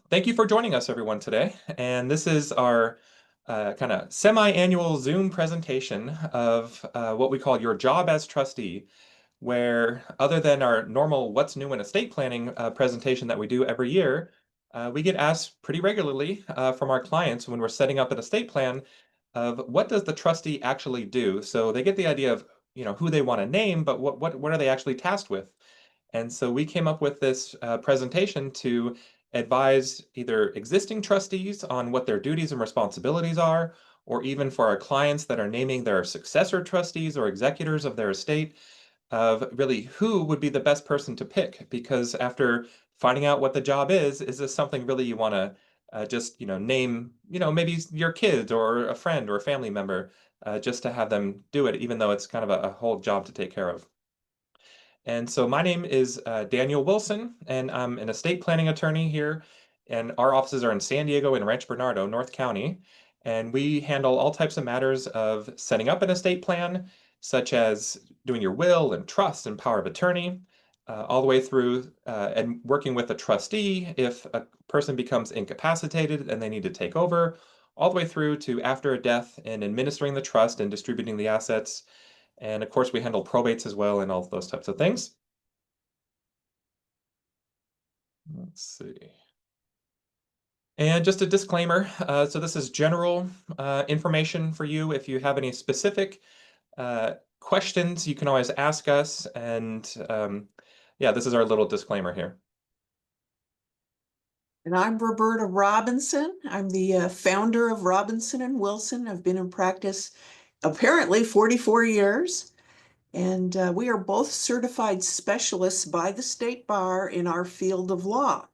Thank you for joining us, everyone, today. And this is our kind of semi-annual Zoom presentation of what we call Your Job as Trustee, where other than our normal What's New in Estate Planning presentation that we do every year, we get asked pretty regularly from our clients when we're setting up an estate plan of what does the trustee actually do? So they get the idea of, who they want to name, but what are they actually tasked with? And so we came up with this presentation to advise either existing trustees on what their duties and responsibilities are, or even for our clients that are naming their successor trustees or executors of their estate, of really who would be the best person to pick. Because after finding out what the job is this something really you want to just, name, maybe your kids or a friend or a family member, just to have them do it, even though it's kind of a whole job to take care of. And so my name is Daniel Wilson, and I'm an estate planning attorney here. And our offices are in San Diego and Rancho Bernardo, North County. And we handle all types of matters of setting up an estate plan, such as doing your will and trust and power of attorney, all the way through and working with a trustee if a person becomes incapacitated and they need to take over, all the way through to after a death and administering the trust and distributing the assets. And of course, we handle probates as well and all those types of things. Let's see. And just a disclaimer, so this is general information for you. If you have any specific questions, you can always ask us. And yeah, this is our little disclaimer here. And I'm Roberta Robinson. I'm the founder of Robinson and Wilson. I've been in practice apparently 44 years. And we are both certified specialists by the state bar in our field of law.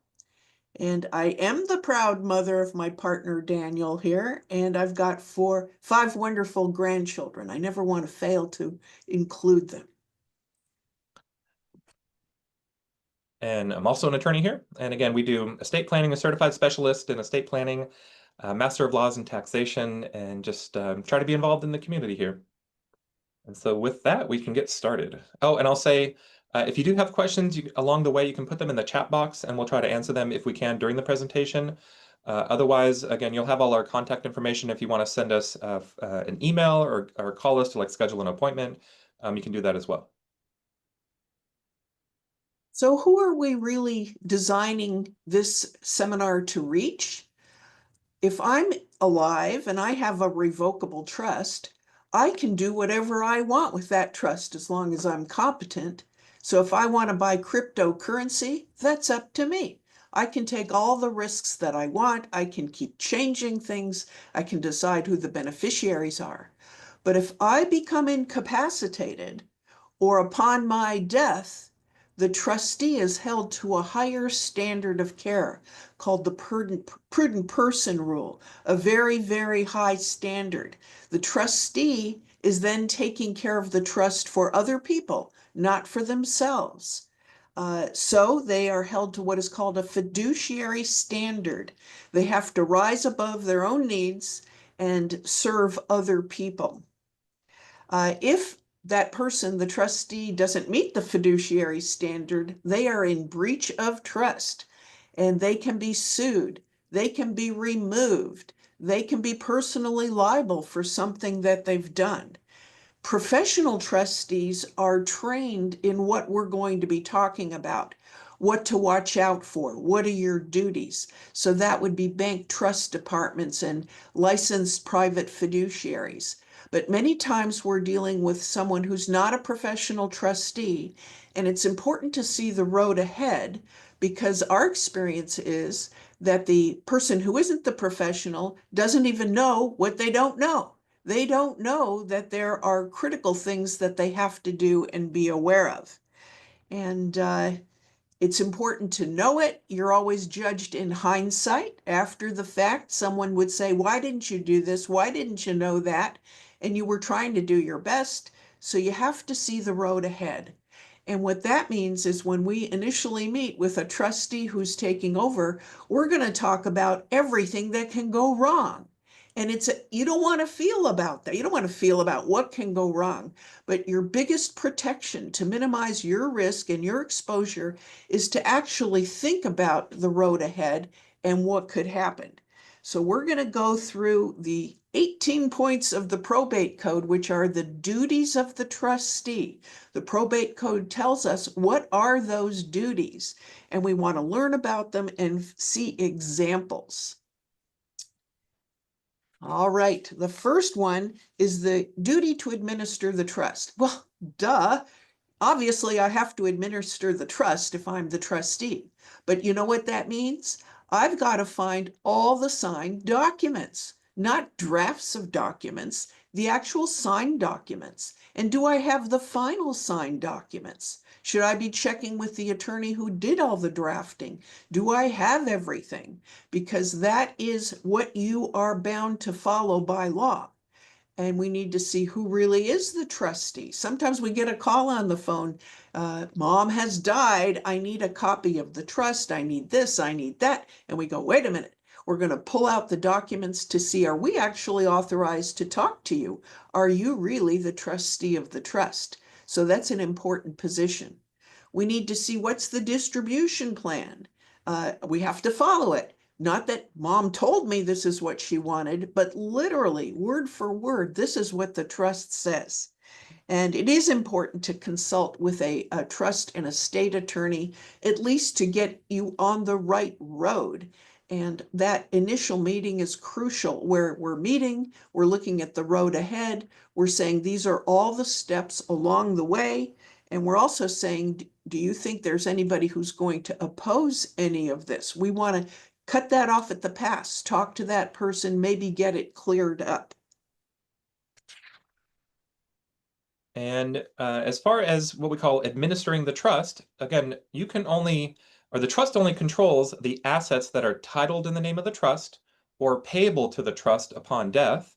And I am the proud mother of my partner, Daniel, here. And I've got five wonderful grandchildren. I never want to fail to include them. And I'm also an attorney here. And again, we do estate planning, a certified specialist in estate planning, master of laws and taxation, and just try to be involved in the community here. And so with that, we can get started. Oh, and I'll say, if you do have questions along the way, you can put them in the chat box and we'll try to answer them if we can during the presentation. Otherwise, again, you'll have all our contact information if you want to send us an email or call us to schedule an appointment. You can do that as well. So who are we really designing this seminar to reach? If I'm alive and I have a revocable trust, I can do whatever I want with that trust as long as I'm competent. So if I want to buy cryptocurrency, that's up to me. I can take all the risks that I want. I can keep changing things. I can decide who the beneficiaries are. But if I become incapacitated or upon my death, the trustee is held to a higher standard of care called the prudent person rule, a very, very high standard. The trustee is then taking care of the trust for other people, not for themselves. So they are held to what is called a fiduciary standard. They have to rise above their own needs and serve other people. If that person, the trustee, doesn't meet the fiduciary standard, they are in breach of trust and they can be sued. They can be removed. They can be personally liable for something that they've done. Professional trustees are trained in what we're going to be talking about, what to watch out for, what are your duties. So that would be bank trust departments and licensed private fiduciaries. But many times we're dealing with someone who's not a professional trustee, and it's important to see the road ahead because our experience is that the person who isn't the professional doesn't even know what they don't know. They don't know that there are critical things that they have to do and be aware of. And it's important to know it. You're always judged in hindsight. After the fact, someone would say, why didn't you do this? Why didn't you know that? And you were trying to do your best. So you have to see the road ahead. And what that means is when we initially meet with a trustee who's taking over, we're going to talk about everything that can go wrong. And you don't want to feel about that. You don't want to feel about what can go wrong. But your biggest protection to minimize your risk and your exposure is to actually think about the road ahead and what could happen. So we're going to go through the 18 points of the probate code, which are the duties of the trustee. The probate code tells us what are those duties, and we want to learn about them and see examples. All right, the first one is the duty to administer the trust. Well, duh. Obviously, I have to administer the trust if I'm the trustee. But you know what that means? I've got to find all the signed documents, not drafts of documents, the actual signed documents. And do I have the final signed documents? Should I be checking with the attorney who did all the drafting? Do I have everything? Because that is what you are bound to follow by law. And we need to see who really is the trustee. Sometimes we get a call on the phone, mom has died, I need a copy of the trust, I need this, I need that. And we go, wait a minute, we're going to pull out the documents to see, are we actually authorized to talk to you? Are you really the trustee of the trust? So that's an important position. We need to see what's the distribution plan. We have to follow it. Not that mom told me this is what she wanted, but literally, word for word, this is what the trust says. And it is important to consult with a trust and estate attorney, at least to get you on the right road. And that initial meeting is crucial, where we're meeting, we're looking at the road ahead, we're saying these are all the steps along the way. And we're also saying, do you think there's anybody who's going to oppose any of this? We want to cut that off at the pass, talk to that person, maybe get it cleared up. And as far as what we call administering the trust, again, you can only, or the trust only controls the assets that are titled in the name of the trust or payable to the trust upon death.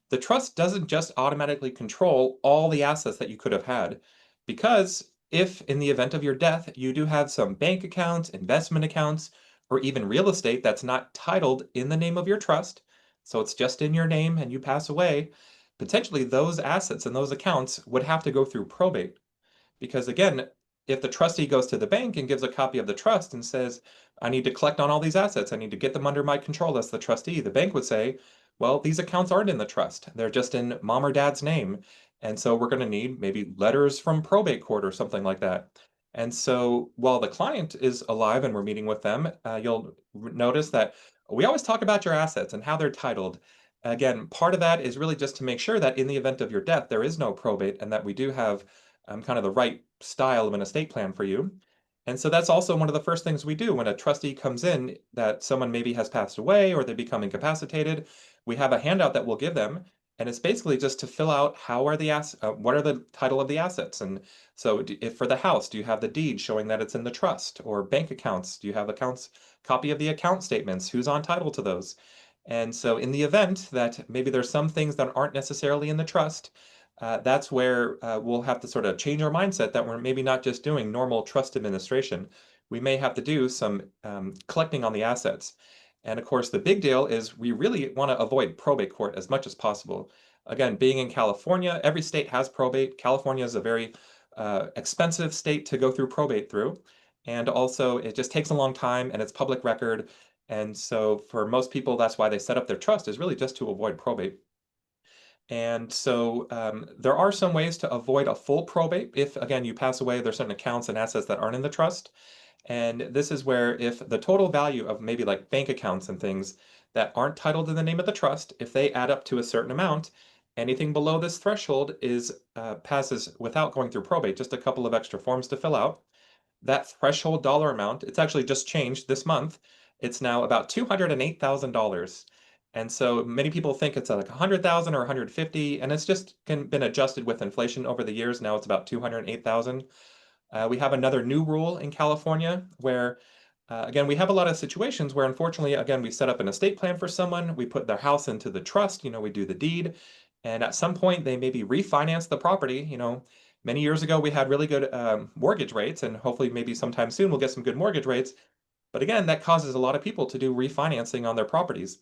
The trust doesn't just automatically control all the assets that you could have had, because if in the event of your death, you do have some bank accounts, investment accounts, or even real estate that's not titled in the name of your trust, so it's just in your name and you pass away, potentially those assets and those accounts would have to go through probate. Because again, if the trustee goes to the bank and gives a copy of the trust and says, I need to collect on all these assets, I need to get them under my control as the trustee, the bank would say, well, these accounts aren't in the trust. They're just in mom or dad's name. And so we're going to need maybe letters from probate court or something like that. And so while the client is alive and we're meeting with them, you'll notice that we always talk about your assets and how they're titled. Again, part of that is really just to make sure that in the event of your death, there is no probate and that we do have kind of the right style of an estate plan for you. And so that's also one of the first things we do when a trustee comes in that someone maybe has passed away or they become incapacitated. We have a handout that we'll give them, and it's basically just to fill out how are the what are the title of the assets. And so if for the house, do you have the deed showing that it's in the trust, or bank accounts? Do you have accounts, copy of the account statements? Who's on title to those? And so in the event that maybe there's some things that aren't necessarily in the trust, that's where we'll have to sort of change our mindset that we're maybe not just doing normal trust administration. We may have to do some collecting on the assets. And of course, the big deal is we really want to avoid probate court as much as possible. Again, being in California, every state has probate. California is a very expensive state to go through probate through. And also, it just takes a long time and it's public record. And so for most people, that's why they set up their trust, is really just to avoid probate. And so there are some ways to avoid a full probate. If, again, you pass away, there's certain accounts and assets that aren't in the trust. And this is where if the total value of maybe like bank accounts and things that aren't titled in the name of the trust, if they add up to a certain amount, anything below this threshold is passes without going through probate, just a couple of extra forms to fill out. That threshold dollar amount, it's actually just changed this month. It's now about $208,000. And so many people think it's like 100,000 or 150, and it's just been adjusted with inflation over the years. Now it's about 208,000. We have another new rule in California where, again, we have a lot of situations where, unfortunately, again, we set up an estate plan for someone, we put their house into the trust, we do the deed, and at some point they maybe refinance the property. Many years ago we had really good mortgage rates, and hopefully maybe sometime soon we'll get some good mortgage rates. But again, that causes a lot of people to do refinancing on their properties.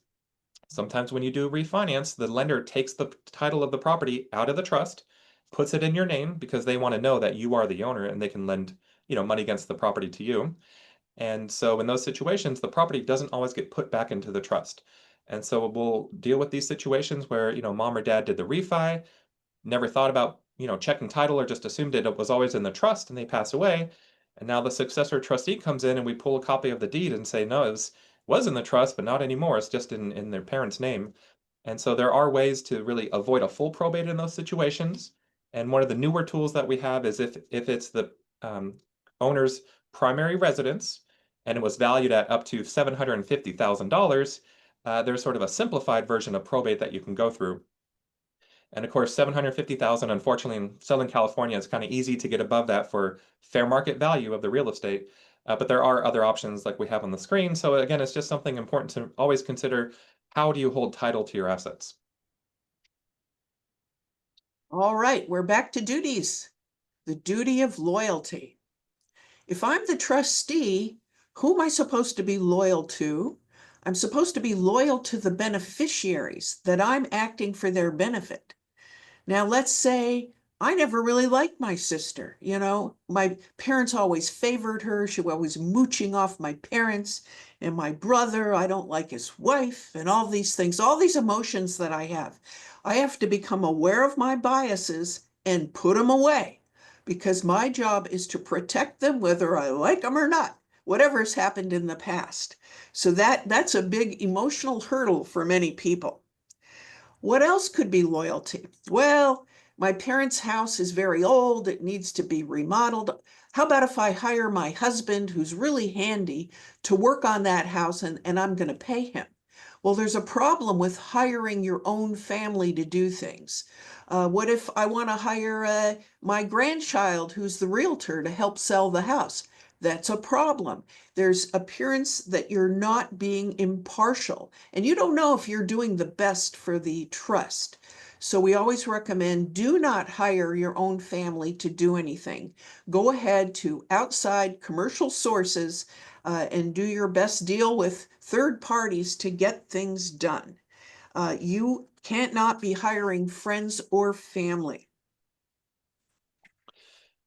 Sometimes when you do refinance, the lender takes the title of the property out of the trust, puts it in your name because they want to know that you are the owner and they can lend, money against the property to you. And so in those situations, the property doesn't always get put back into the trust. And so we'll deal with these situations where, mom or dad did the refi, never thought about, checking title or just assumed it was always in the trust and they pass away. And now the successor trustee comes in and we pull a copy of the deed and say, no, it was in the trust, but not anymore. It's just in their parents' name. And so there are ways to really avoid a full probate in those situations. And one of the newer tools that we have is if it's the um, owner's primary residence and it was valued at up to $750,000, there's sort of a simplified version of probate that you can go through. And of course, 750,000, unfortunately, in Southern California, it's kind of easy to get above that for fair market value of the real estate. But there are other options like we have on the screen. So again, it's just something important to always consider. How do you hold title to your assets? All right, we're back to duties. The duty of loyalty. If I'm the trustee, who am I supposed to be loyal to? I'm supposed to be loyal to the beneficiaries, that I'm acting for their benefit. Now, let's say I never really liked my sister. My parents always favored her. She was always mooching off my parents. And my brother, I don't like his wife, and all these things, all these emotions that I have. I have to become aware of my biases and put them away, because my job is to protect them whether I like them or not, whatever has happened in the past. So that's a big emotional hurdle for many people. What else could be loyalty? Well, my parents' house is very old. It needs to be remodeled. How about if I hire my husband, who's really handy, to work on that house and I'm going to pay him? Well, there's a problem with hiring your own family to do things. What if I want to hire my grandchild, who's the realtor, to help sell the house? That's a problem. There's appearance that you're not being impartial, and you don't know if you're doing the best for the trust. So we always recommend do not hire your own family to do anything. Go ahead to outside commercial sources and do your best deal with third parties to get things done. You can't not be hiring friends or family.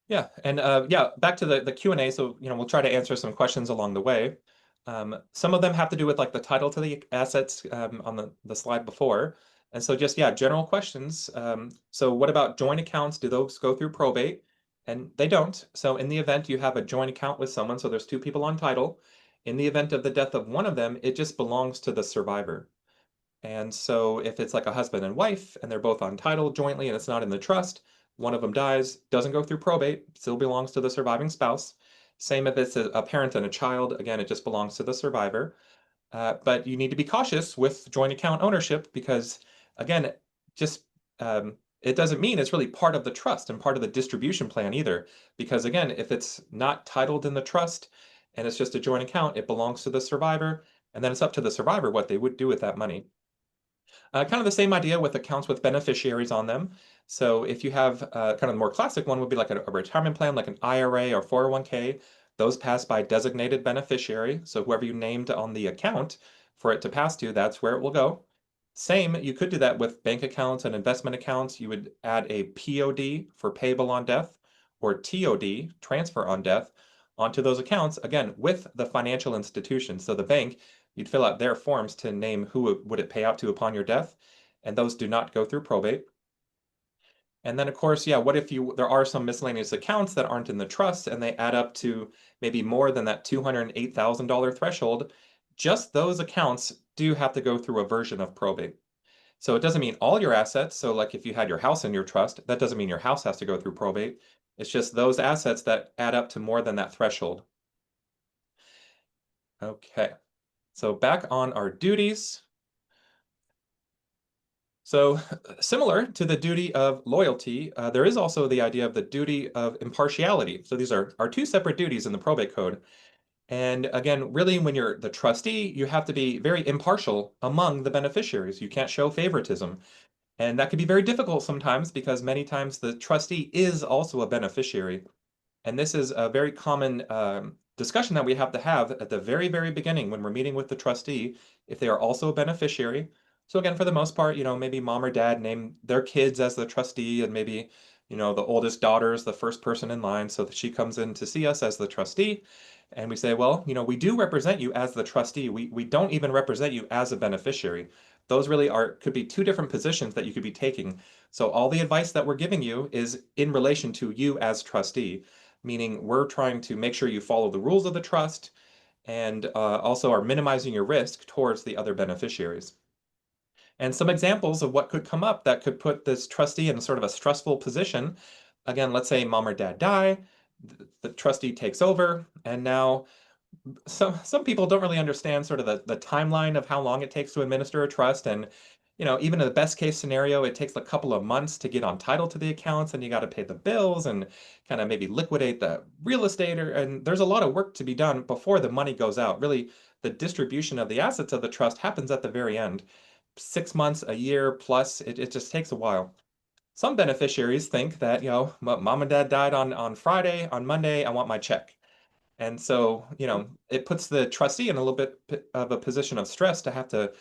Yeah, and yeah, back to the Q&A. So, we'll try to answer some questions along the way. Some of them have to do with like the title to the assets on the slide before. And so just, yeah, general questions. So what about joint accounts? Do those go through probate? And they don't. So in the event you have a joint account with someone, so there's two people on title, in the event of the death of one of them, it just belongs to the survivor. And so if it's like a husband and wife and they're both on title jointly and it's not in the trust, one of them dies, doesn't go through probate, still belongs to the surviving spouse. Same if it's a parent and a child, again, it just belongs to the survivor. But you need to be cautious with joint account ownership because, again, just it doesn't mean it's really part of the trust and part of the distribution plan either. Because, again, if it's not titled in the trust and it's just a joint account, it belongs to the survivor. And then it's up to the survivor what they would do with that money. Kind of the same idea with accounts with beneficiaries on them. So if you have kind of the more classic one would be like a retirement plan, like an IRA or 401k. Those pass by designated beneficiary. So whoever you named on the account for it to pass to, that's where it will go. Same, you could do that with bank accounts and investment accounts. You would add a POD for payable on death or TOD, transfer on death, onto those accounts, again, with the financial institution. So the bank, you'd fill out their forms to name who would it pay out to upon your death, and those do not go through probate. And then, of course, yeah, what if there are some miscellaneous accounts that aren't in the trust and they add up to maybe more than that $208,000 threshold? Just those accounts do have to go through a version of probate. So it doesn't mean all your assets. So, like if you had your house in your trust, that doesn't mean your house has to go through probate. It's just those assets that add up to more than that threshold. Okay. So back on our duties. So similar to the duty of loyalty, there is also the idea of the duty of impartiality. So these are two separate duties in the probate code. And again, really, when you're the trustee, you have to be very impartial among the beneficiaries. You can't show favoritism. And that can be very difficult sometimes because many times the trustee is also a beneficiary. And this is a very common discussion that we have to have at the very, very beginning when we're meeting with the trustee, if they are also a beneficiary. So again, for the most part, maybe mom or dad name their kids as the trustee, and maybe, the oldest daughter is the first person in line, so that she comes in to see us as the trustee. And we say, well, we do represent you as the trustee. We don't even represent you as a beneficiary. Those really could be two different positions that you could be taking. So all the advice that we're giving you is in relation to you as trustee, meaning we're trying to make sure you follow the rules of the trust and also are minimizing your risk towards the other beneficiaries. And some examples of what could come up that could put this trustee in sort of a stressful position. Again, let's say mom or dad die, the trustee takes over, and now some people don't really understand sort of the timeline of how long it takes to administer a trust. And, even in the best case scenario, it takes a couple of months to get on title to the accounts, and you got to pay the bills and kind of maybe liquidate the real estate. And there's a lot of work to be done before the money goes out. Really, the distribution of the assets of the trust happens at the very end. 6 months, a year plus, it just takes a while. Some beneficiaries think that, mom and dad died on Friday, on Monday, I want my check. And so, it puts the trustee in a little bit of a position of stress to have to,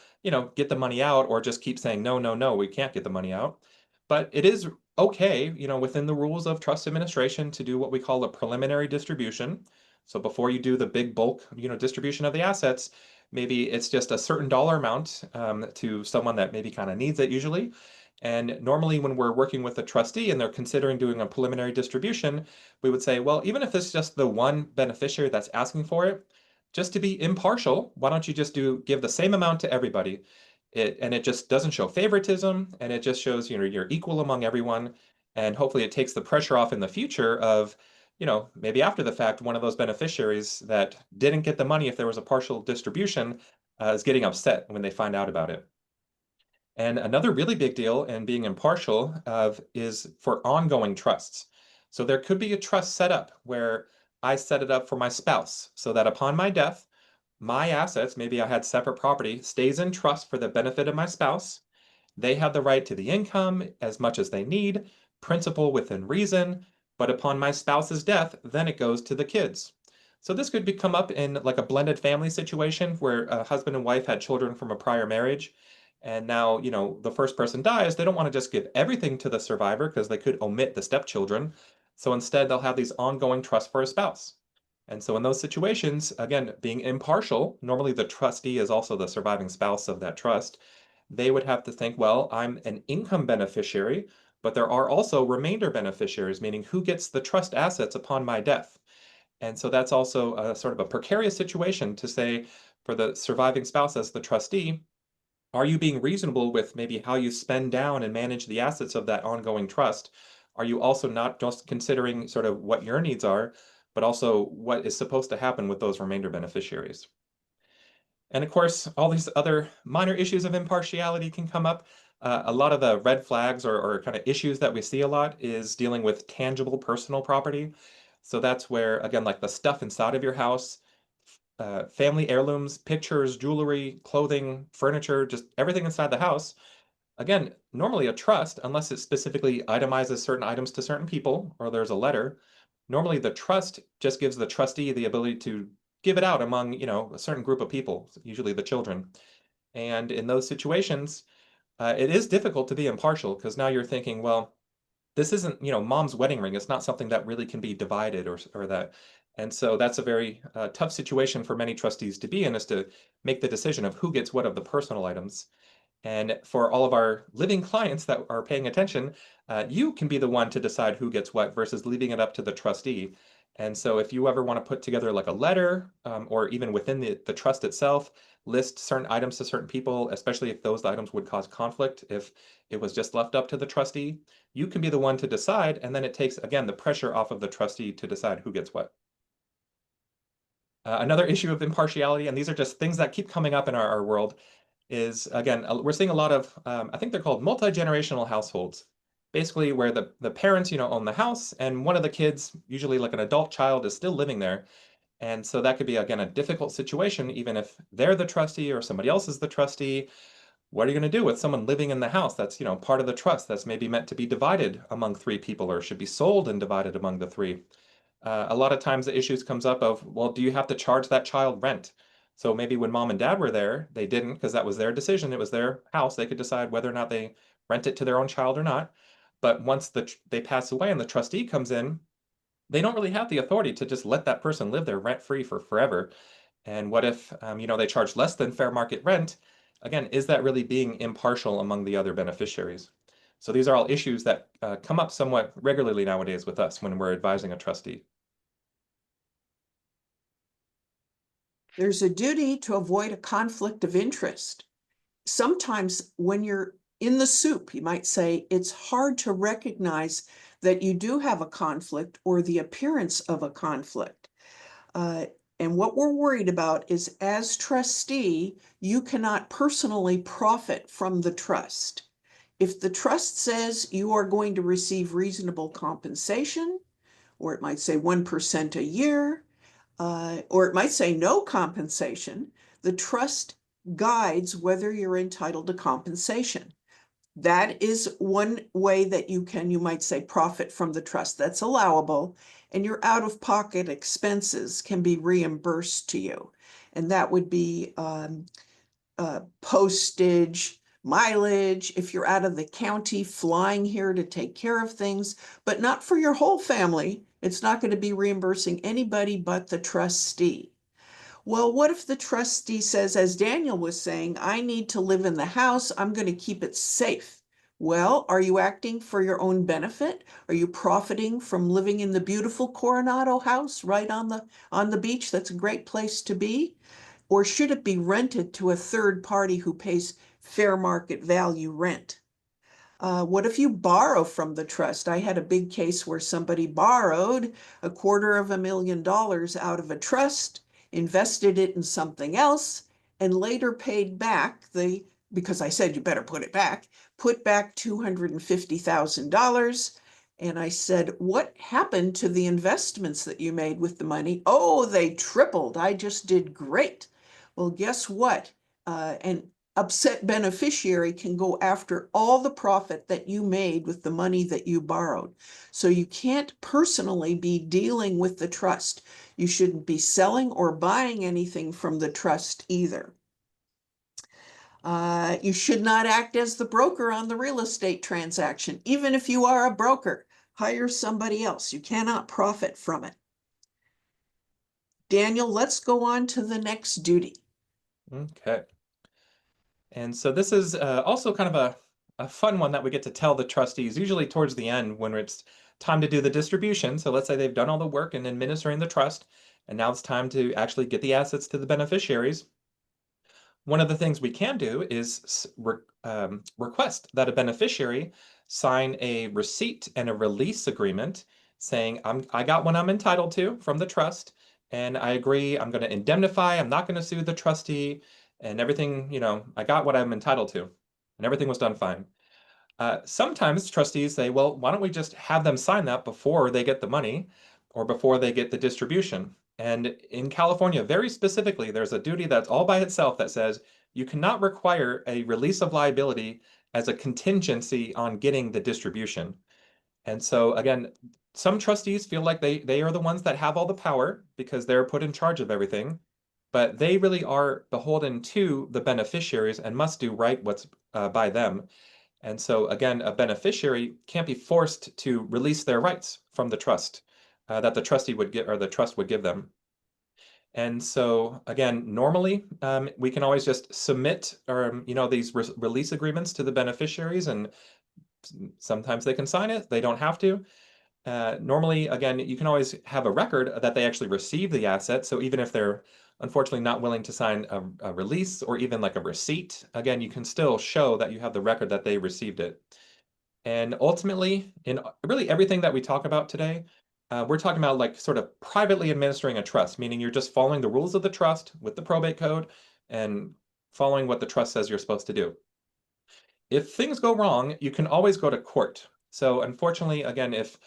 get the money out or just keep saying, no, no, no, we can't get the money out. But it is okay, within the rules of trust administration to do what we call a preliminary distribution. So before you do the big bulk, distribution of the assets, maybe it's just a certain dollar amount to someone that maybe kind of needs it usually. And normally, when we're working with a trustee and they're considering doing a preliminary distribution, we would say, well, even if it's just the one beneficiary that's asking for it, just to be impartial, why don't you just give the same amount to everybody? And it just doesn't show favoritism, and it just shows, you're equal among everyone. And hopefully it takes the pressure off in the future of, maybe after the fact, one of those beneficiaries that didn't get the money if there was a partial distribution is getting upset when they find out about it. And another really big deal in being impartial is for ongoing trusts. So there could be a trust set up where I set it up for my spouse so that upon my death, my assets, maybe I had separate property, stays in trust for the benefit of my spouse. They have the right to the income as much as they need, principal within reason, but upon my spouse's death, then it goes to the kids. So this could come up in like a blended family situation where a husband and wife had children from a prior marriage. And now, the first person dies. They don't want to just give everything to the survivor because they could omit the stepchildren. So instead, they'll have these ongoing trusts for a spouse. And so in those situations, again, being impartial, normally the trustee is also the surviving spouse of that trust. They would have to think, well, I'm an income beneficiary, but there are also remainder beneficiaries, meaning who gets the trust assets upon my death. And so that's also a sort of a precarious situation to say for the surviving spouse as the trustee, are you being reasonable with maybe how you spend down and manage the assets of that ongoing trust? Are you also not just considering sort of what your needs are, but also what is supposed to happen with those remainder beneficiaries? And of course, all these other minor issues of impartiality can come up. A lot of the red flags or kind of issues that we see a lot is dealing with tangible personal property. So that's where, again, like the stuff inside of your house, family heirlooms, pictures, jewelry, clothing, furniture, just everything inside the house. Again, normally a trust, unless it specifically itemizes certain items to certain people or there's a letter, normally the trust just gives the trustee the ability to give it out among, a certain group of people, usually the children. And in those situations, it is difficult to be impartial because now you're thinking, well, this isn't, mom's wedding ring. It's not something that really can be divided or that. And so that's a very tough situation for many trustees to be in, is to make the decision of who gets what of the personal items. And for all of our living clients that are paying attention, you can be the one to decide who gets what versus leaving it up to the trustee. And so if you ever want to put together like a letter or even within the trust itself, list certain items to certain people, especially if those items would cause conflict, if it was just left up to the trustee, you can be the one to decide. And then it takes, again, the pressure off of the trustee to decide who gets what. Another issue of impartiality, and these are just things that keep coming up in our world, is again, we're seeing a lot of, I think they're called multi-generational households, basically where the parents, own the house and one of the kids, usually like an adult child, is still living there. And so that could be, again, a difficult situation, even if they're the trustee or somebody else is the trustee. What are you going to do with someone living in the house that's, part of the trust that's maybe meant to be divided among three people or should be sold and divided among the three? A lot of times the issues comes up of, well, do you have to charge that child rent? So maybe when mom and dad were there, they didn't because that was their decision. It was their house. They could decide whether or not they rent it to their own child or not. But once they pass away and the trustee comes in, they don't really have the authority to just let that person live there rent-free for forever. And what if, they charge less than fair market rent? Again, is that really being impartial among the other beneficiaries? So these are all issues that come up somewhat regularly nowadays with us when we're advising a trustee. There's a duty to avoid a conflict of interest. Sometimes when you're in the soup, you might say it's hard to recognize that you do have a conflict or the appearance of a conflict. Uh, and what we're worried about is as trustee, you cannot personally profit from the trust. If the trust says you are going to receive reasonable compensation, or it might say 1% a year, or it might say no compensation, the trust guides whether you're entitled to compensation. That is one way that you might say, profit from the trust. That's allowable, and your out-of-pocket expenses can be reimbursed to you. And that would be postage, mileage, if you're out of the county flying here to take care of things, but not for your whole family. It's not going to be reimbursing anybody but the trustee. Well, what if the trustee says, as Daniel was saying, I need to live in the house, I'm going to keep it safe. Well, are you acting for your own benefit? Are you profiting from living in the beautiful Coronado house right on the beach? That's a great place to be. Or should it be rented to a third party who pays fair market value rent? What if you borrow from the trust? I had a big case where somebody borrowed $250,000 out of a trust, invested it in something else, and later paid back because I said you better put it back, put back $250,000. And I said, what happened to the investments that you made with the money? Oh, they tripled. I just did great. Well, guess what? An upset beneficiary can go after all the profit that you made with the money that you borrowed. So you can't personally be dealing with the trust. You shouldn't be selling or buying anything from the trust either. You should not act as the broker on the real estate transaction. Even if you are a broker, hire somebody else. You cannot profit from it. Daniel, let's go on to the next duty. Okay. And so this is also kind of a fun one that we get to tell the trustees, usually towards the end when it's time to do the distribution. So let's say they've done all the work in administering the trust, and now it's time to actually get the assets to the beneficiaries. One of the things we can do is request that a beneficiary sign a receipt and a release agreement saying, I got what I'm entitled to from the trust, and I agree I'm going to indemnify, I'm not going to sue the trustee, and everything, I got what I'm entitled to, and everything was done fine. Sometimes trustees say, well, why don't we just have them sign that before they get the money or before they get the distribution? And in California, very specifically, there's a duty that's all by itself that says you cannot require a release of liability as a contingency on getting the distribution. And so again, some trustees feel like they are the ones that have all the power because they're put in charge of everything, but they really are beholden to the beneficiaries and must do right what's by them. And so again, a beneficiary can't be forced to release their rights from the trust that the trustee would give or the trust would give them. And so again, normally we can always just submit or these release agreements to the beneficiaries, and sometimes they can sign it. They don't have to. Normally, again, you can always have a record that they actually receive the asset. So even if they're unfortunately not willing to sign a release or even like a receipt, again, you can still show that you have the record that they received it. And ultimately, in really everything that we talk about today, we're talking about like sort of privately administering a trust, meaning you're just following the rules of the trust with the probate code and following what the trust says you're supposed to do. If things go wrong, you can always go to court. So unfortunately, again, if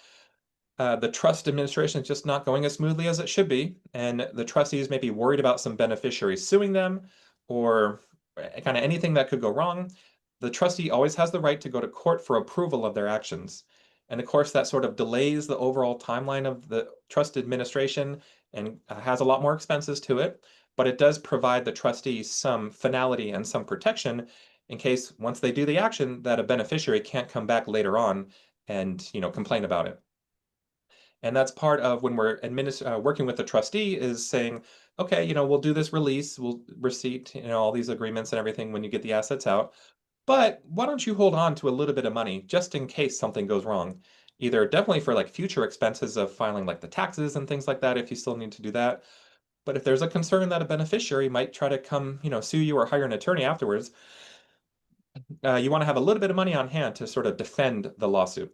the trust administration is just not going as smoothly as it should be, and the trustees may be worried about some beneficiaries suing them or kind of anything that could go wrong. The trustee always has the right to go to court for approval of their actions. And of course, that sort of delays the overall timeline of the trust administration and has a lot more expenses to it, but it does provide the trustees some finality and some protection in case once they do the action that a beneficiary can't come back later on and complain about it. And that's part of when we're working with the trustee is saying, okay, we'll do this release, we'll receipt, all these agreements and everything when you get the assets out. But why don't you hold on to a little bit of money just in case something goes wrong? Either definitely for like future expenses of filing like the taxes and things like that if you still need to do that. But if there's a concern that a beneficiary might try to come, sue you or hire an attorney afterwards, you want to have a little bit of money on hand to sort of defend the lawsuit.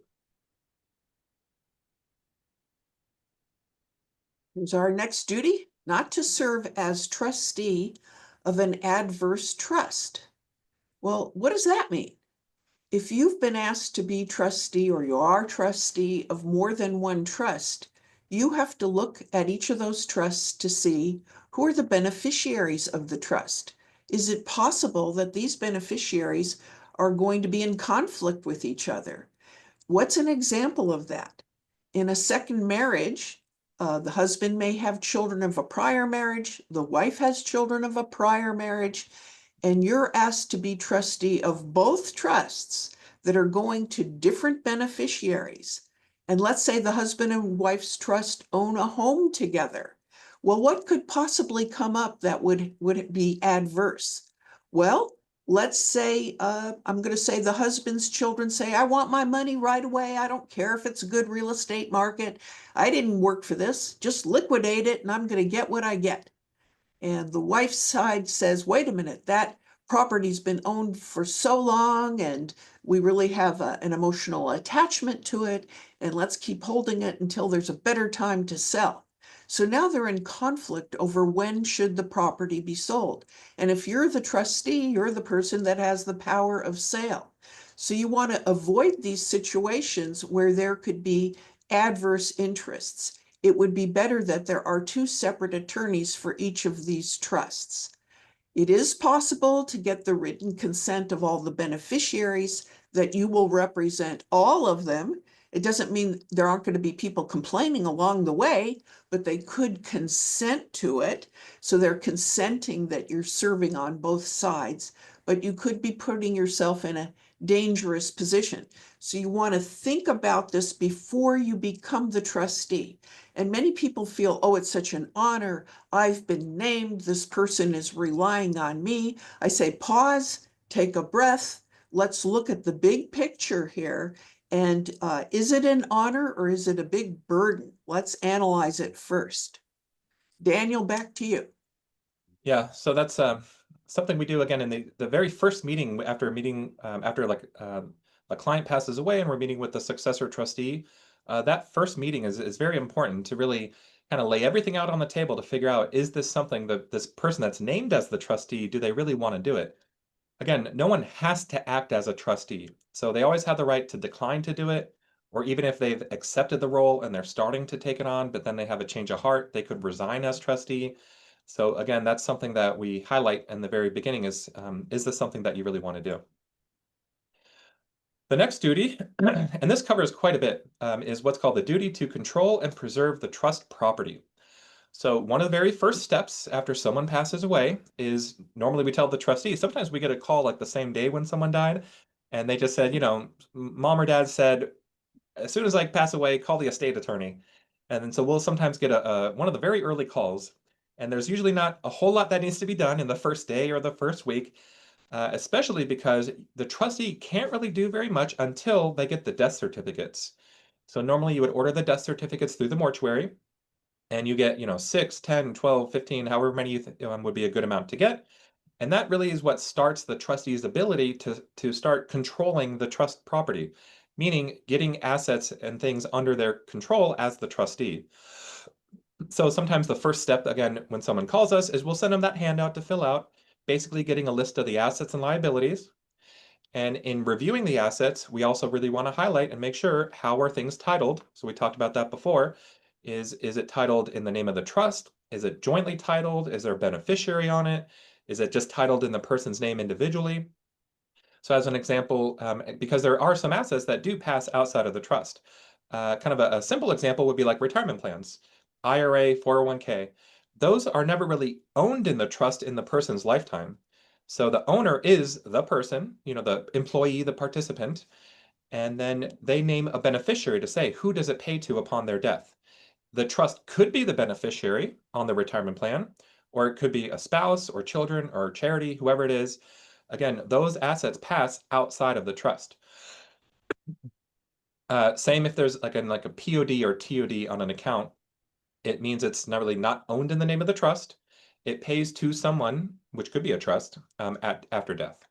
Here's our next duty, not to serve as trustee of an adverse trust. Well, what does that mean? If you've been asked to be trustee or you are trustee of more than one trust, you have to look at each of those trusts to see who are the beneficiaries of the trust. Is it possible that these beneficiaries are going to be in conflict with each other? What's an example of that? In a second marriage, the husband may have children of a prior marriage, the wife has children of a prior marriage, and you're asked to be trustee of both trusts that are going to different beneficiaries. And let's say the husband and wife's trust own a home together. Well, what could possibly come up that would be adverse? Well, let's say, I'm going to say the husband's children say, I want my money right away. I don't care if it's a good real estate market. I didn't work for this. Just liquidate it and I'm going to get what I get. And the wife's side says, wait a minute, that property's been owned for so long and we really have an emotional attachment to it. And let's keep holding it until there's a better time to sell. So now they're in conflict over when should the property be sold. And if you're the trustee, you're the person that has the power of sale. So you want to avoid these situations where there could be adverse interests. It would be better that there are two separate attorneys for each of these trusts. It is possible to get the written consent of all the beneficiaries that you will represent all of them. It doesn't mean there aren't going to be people complaining along the way, but they could consent to it. So they're consenting that you're serving on both sides, but you could be putting yourself in a dangerous position. So you want to think about this before you become the trustee. And many people feel, oh, it's such an honor. I've been named. This person is relying on me. I say, pause, take a breath. Let's look at the big picture here. And is it an honor or is it a big burden? Let's analyze it first. Daniel, back to you. Yeah, so that's something we do again in the very first meeting after like a client passes away and we're meeting with the successor trustee. That first meeting is very important to really kind of lay everything out on the table to figure out, is this something that this person that's named as the trustee, do they really want to do it? Again, no one has to act as a trustee, so they always have the right to decline to do it, or even if they've accepted the role and they're starting to take it on, but then they have a change of heart, they could resign as trustee. So again, that's something that we highlight in the very beginning is this something that you really want to do? The next duty, and this covers quite a bit, is what's called the duty to control and preserve the trust property. So one of the very first steps after someone passes away is normally we tell the trustee. Sometimes we get a call like the same day when someone died, and they just said, mom or dad said, as soon as I pass away, call the estate attorney. And then so we'll sometimes get one of the very early calls, and there's usually not a whole lot that needs to be done in the first day or the first week, especially because the trustee can't really do very much until they get the death certificates. So normally you would order the death certificates through the mortuary and you get, 6, 10, 12, 15, however many would be a good amount to get. And that really is what starts the trustee's ability to start controlling the trust property, meaning getting assets and things under their control as the trustee. So sometimes the first step, again, when someone calls us, is we'll send them that handout to fill out, basically getting a list of the assets and liabilities. And in reviewing the assets, we also really want to highlight and make sure, how are things titled? So we talked about that before. Is it titled in the name of the trust? Is it jointly titled? Is there a beneficiary on it? Is it just titled in the person's name individually? So as an example, because there are some assets that do pass outside of the trust. Kind of a simple example would be like retirement plans, IRA, 401k. Those are never really owned in the trust in the person's lifetime. So the owner is the person, the employee, the participant, and then they name a beneficiary to say, who does it pay to upon their death? The trust could be the beneficiary on the retirement plan, or it could be a spouse or children or charity, whoever it is. Again, those assets pass outside of the trust. Same if there's like a POD or TOD on an account, it means it's not really not owned in the name of the trust. It pays to someone, which could be a trust, after death.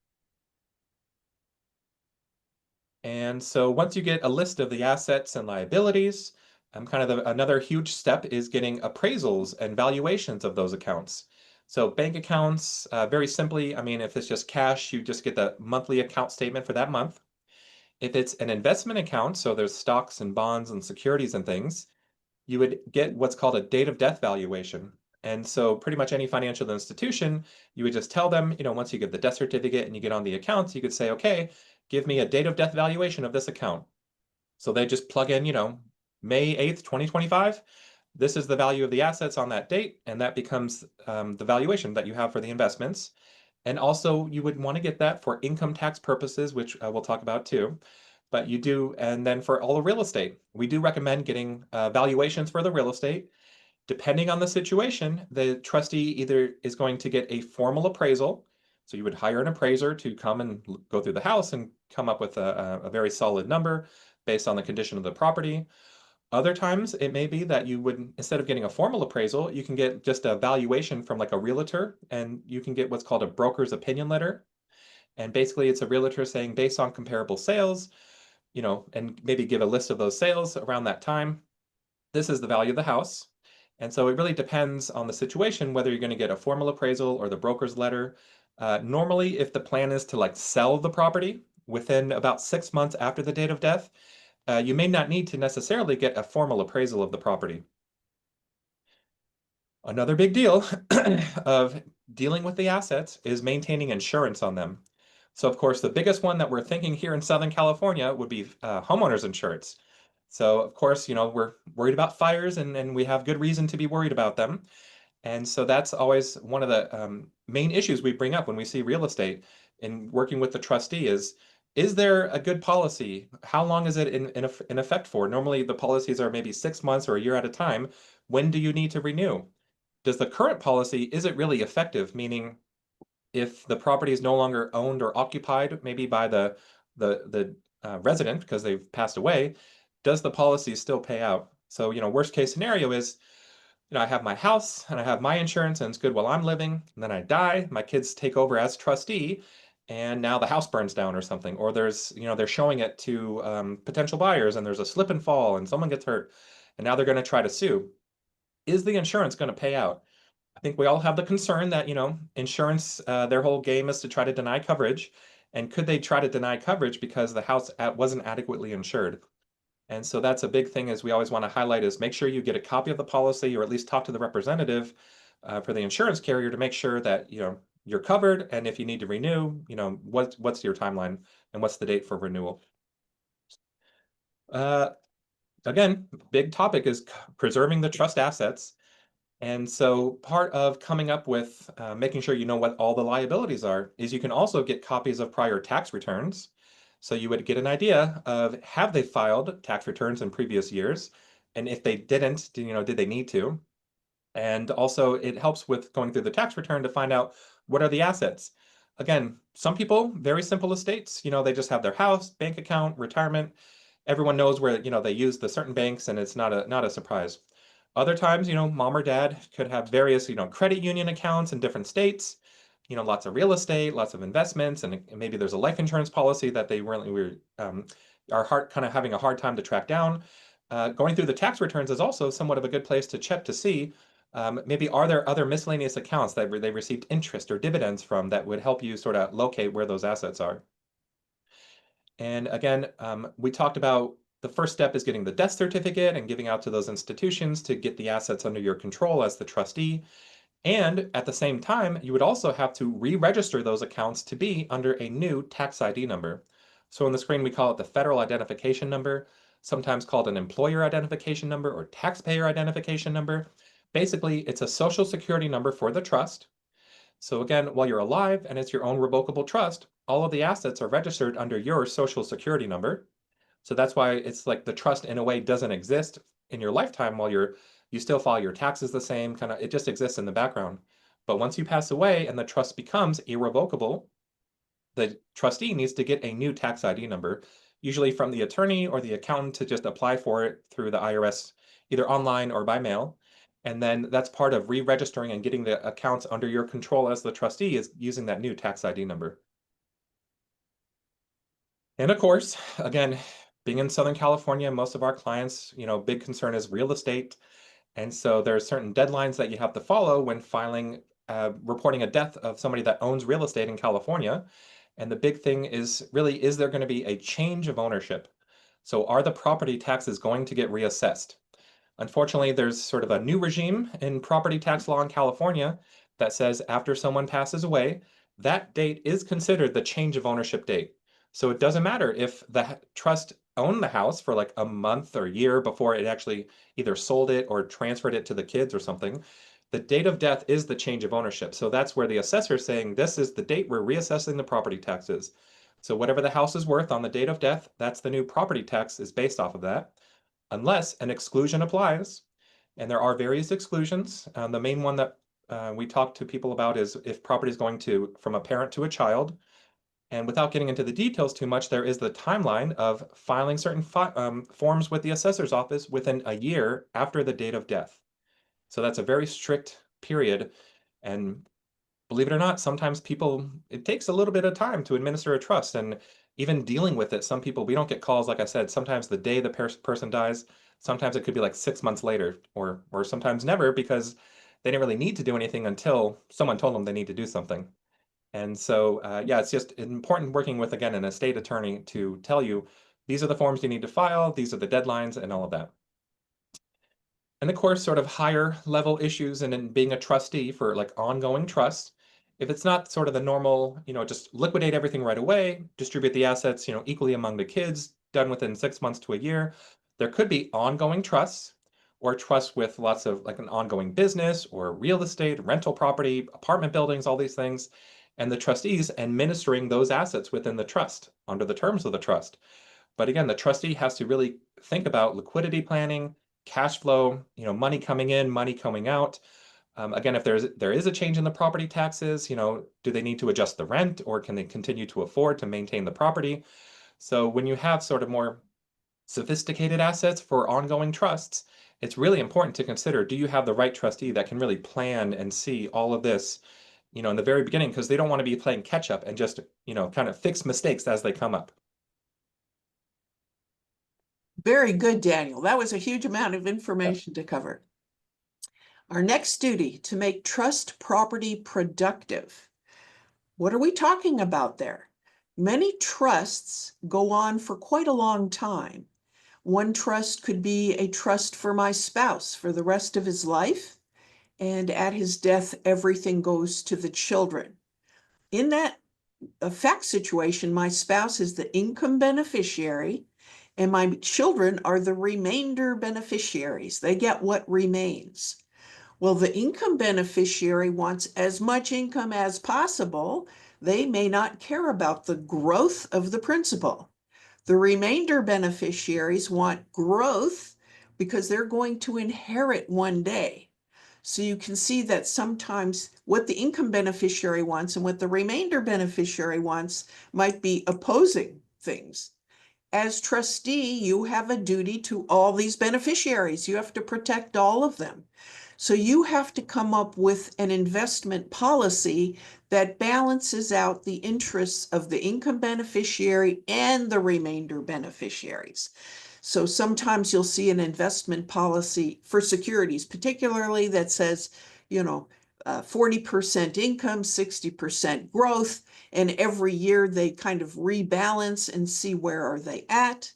And so once you get a list of the assets and liabilities, another huge step is getting appraisals and valuations of those accounts. So bank accounts, very simply, I mean, if it's just cash, you just get the monthly account statement for that month. If it's an investment account, so there's stocks and bonds and securities and things, you would get what's called a date of death valuation. And so pretty much any financial institution, you would just tell them, once you get the death certificate and you get on the accounts, you could say, okay, give me a date of death valuation of this account. So they just plug in, May 8th, 2025. This is the value of the assets on that date, and that becomes the valuation that you have for the investments. And also, you would want to get that for income tax purposes, which we'll talk about too. But you do, and then for all the real estate, we do recommend getting valuations for the real estate. Depending on the situation, the trustee either is going to get a formal appraisal. So you would hire an appraiser to come and go through the house and come up with a very solid number based on the condition of the property. Other times, it may be that you would, instead of getting a formal appraisal, you can get just a valuation from like a realtor, and you can get what's called a broker's opinion letter. And basically, it's a realtor saying, based on comparable sales, and maybe give a list of those sales around that time, this is the value of the house. And so it really depends on the situation whether you're going to get a formal appraisal or the broker's letter. Normally, if the plan is to like sell the property within about 6 months after the date of death, you may not need to necessarily get a formal appraisal of the property. Another big deal of dealing with the assets is maintaining insurance on them. So, of course, the biggest one that we're thinking here in Southern California would be homeowners insurance. So, of course, we're worried about fires and we have good reason to be worried about them. And so that's always one of the main issues we bring up when we see real estate in working with the trustee is there a good policy? How long is it in effect for? Normally, the policies are maybe 6 months or a year at a time. When do you need to renew? Does the current policy, is it really effective? Meaning, if the property is no longer owned or occupied, maybe by the resident because they've passed away, does the policy still pay out? So, worst case scenario is, I have my house and I have my insurance and it's good while I'm living. And then I die, my kids take over as trustee, and now the house burns down or something. Or they're showing it to potential buyers and there's a slip and fall and someone gets hurt and now they're going to try to sue. Is the insurance going to pay out? I think we all have the concern that, insurance, their whole game is to try to deny coverage. And could they try to deny coverage because the house wasn't adequately insured? And so that's a big thing is we always want to highlight is make sure you get a copy of the policy or at least talk to the representative for the insurance carrier to make sure that, you're covered. And if you need to renew, what's your timeline and what's the date for renewal? Uh, Again, big topic is preserving the trust assets. And so part of coming up with making sure you know what all the liabilities are is you can also get copies of prior tax returns. So you would get an idea of have they filed tax returns in previous years? And if they didn't, did they need to? And also it helps with going through the tax return to find out what are the assets. Again, some people, very simple estates, they just have their house, bank account, retirement. Everyone knows where, they use the certain banks and it's not a surprise. Other times, mom or dad could have various, credit union accounts in different states, lots of real estate, lots of investments, and maybe there's a life insurance policy that they really are kind of having a hard time to track down. Going through the tax returns is also somewhat of a good place to check to see maybe are there other miscellaneous accounts that they received interest or dividends from that would help you sort of locate where those assets are. And again, we talked about the first step is getting the death certificate and giving out to those institutions to get the assets under your control as the trustee. And at the same time, you would also have to re-register those accounts to be under a new tax ID number. So on the screen, we call it the federal identification number, sometimes called an employer identification number or taxpayer identification number. Basically, it's a social security number for the trust. So again, while you're alive and it's your own revocable trust, all of the assets are registered under your social security number. So that's why it's like the trust in a way doesn't exist in your lifetime while you still file your taxes the same, kind of it just exists in the background. But once you pass away and the trust becomes irrevocable, the trustee needs to get a new tax ID number, usually from the attorney or the accountant to just apply for it through the IRS, either online or by mail. And then that's part of re-registering and getting the accounts under your control as the trustee is using that new tax ID number. And of course, again, being in Southern California, most of our clients, big concern is real estate. And so there are certain deadlines that you have to follow when filing, reporting a death of somebody that owns real estate in California. And the big thing is really, is there going to be a change of ownership? So are the property taxes going to get reassessed? Unfortunately, there's sort of a new regime in property tax law in California that says after someone passes away, that date is considered the change of ownership date. So it doesn't matter if the trust owned the house for like a month or year before it actually either sold it or transferred it to the kids or something. The date of death is the change of ownership. So that's where the assessor is saying this is the date we're reassessing the property taxes. So whatever the house is worth on the date of death, that's the new property tax is based off of that unless an exclusion applies. And there are various exclusions. The main one that we talk to people about is if property is going to from a parent to a child. And without getting into the details too much, there is the timeline of filing certain forms with the assessor's office within a year after the date of death. So that's a very strict period. And believe it or not, sometimes it takes a little bit of time to administer a trust. And even dealing with it, some people, we don't get calls, like I said, sometimes the day the person dies, sometimes it could be like 6 months later, or sometimes never, because they didn't really need to do anything until someone told them they need to do something. And so, yeah, it's just important working with, again, an estate attorney to tell you, these are the forms you need to file, these are the deadlines, and all of that. And of course, sort of higher level issues and in being a trustee for like ongoing trusts, if it's not sort of the normal, just liquidate everything right away, distribute the assets, equally among the kids, done within 6 months to a year, there could be ongoing trusts or trusts with lots of like an ongoing business or real estate, rental property, apartment buildings, all these things, and the trustees administering those assets within the trust under the terms of the trust. But again, the trustee has to really think about liquidity planning, cash flow, money coming in, money coming out. Again, if there is a change in the property taxes, do they need to adjust the rent or can they continue to afford to maintain the property? So when you have sort of more sophisticated assets for ongoing trusts, it's really important to consider, do you have the right trustee that can really plan and see all of this, in the very beginning, because they don't want to be playing catch up and just, kind of fix mistakes as they come up. Very good, Daniel. That was a huge amount of information to cover. Our next duty, to make trust property productive. What are we talking about there? Many trusts go on for quite a long time. One trust could be a trust for my spouse for the rest of his life, and at his death, everything goes to the children. In that fact situation, my spouse is the income beneficiary, and my children are the remainder beneficiaries. They get what remains. Well, the income beneficiary wants as much income as possible. They may not care about the growth of the principal. The remainder beneficiaries want growth because they're going to inherit one day. So you can see that sometimes what the income beneficiary wants and what the remainder beneficiary wants might be opposing things. As trustee, you have a duty to all these beneficiaries. You have to protect all of them. So you have to come up with an investment policy that balances out the interests of the income beneficiary and the remainder beneficiaries. So sometimes you'll see an investment policy for securities, particularly that says, 40% income, 60% growth, and every year they kind of rebalance and see where are they at.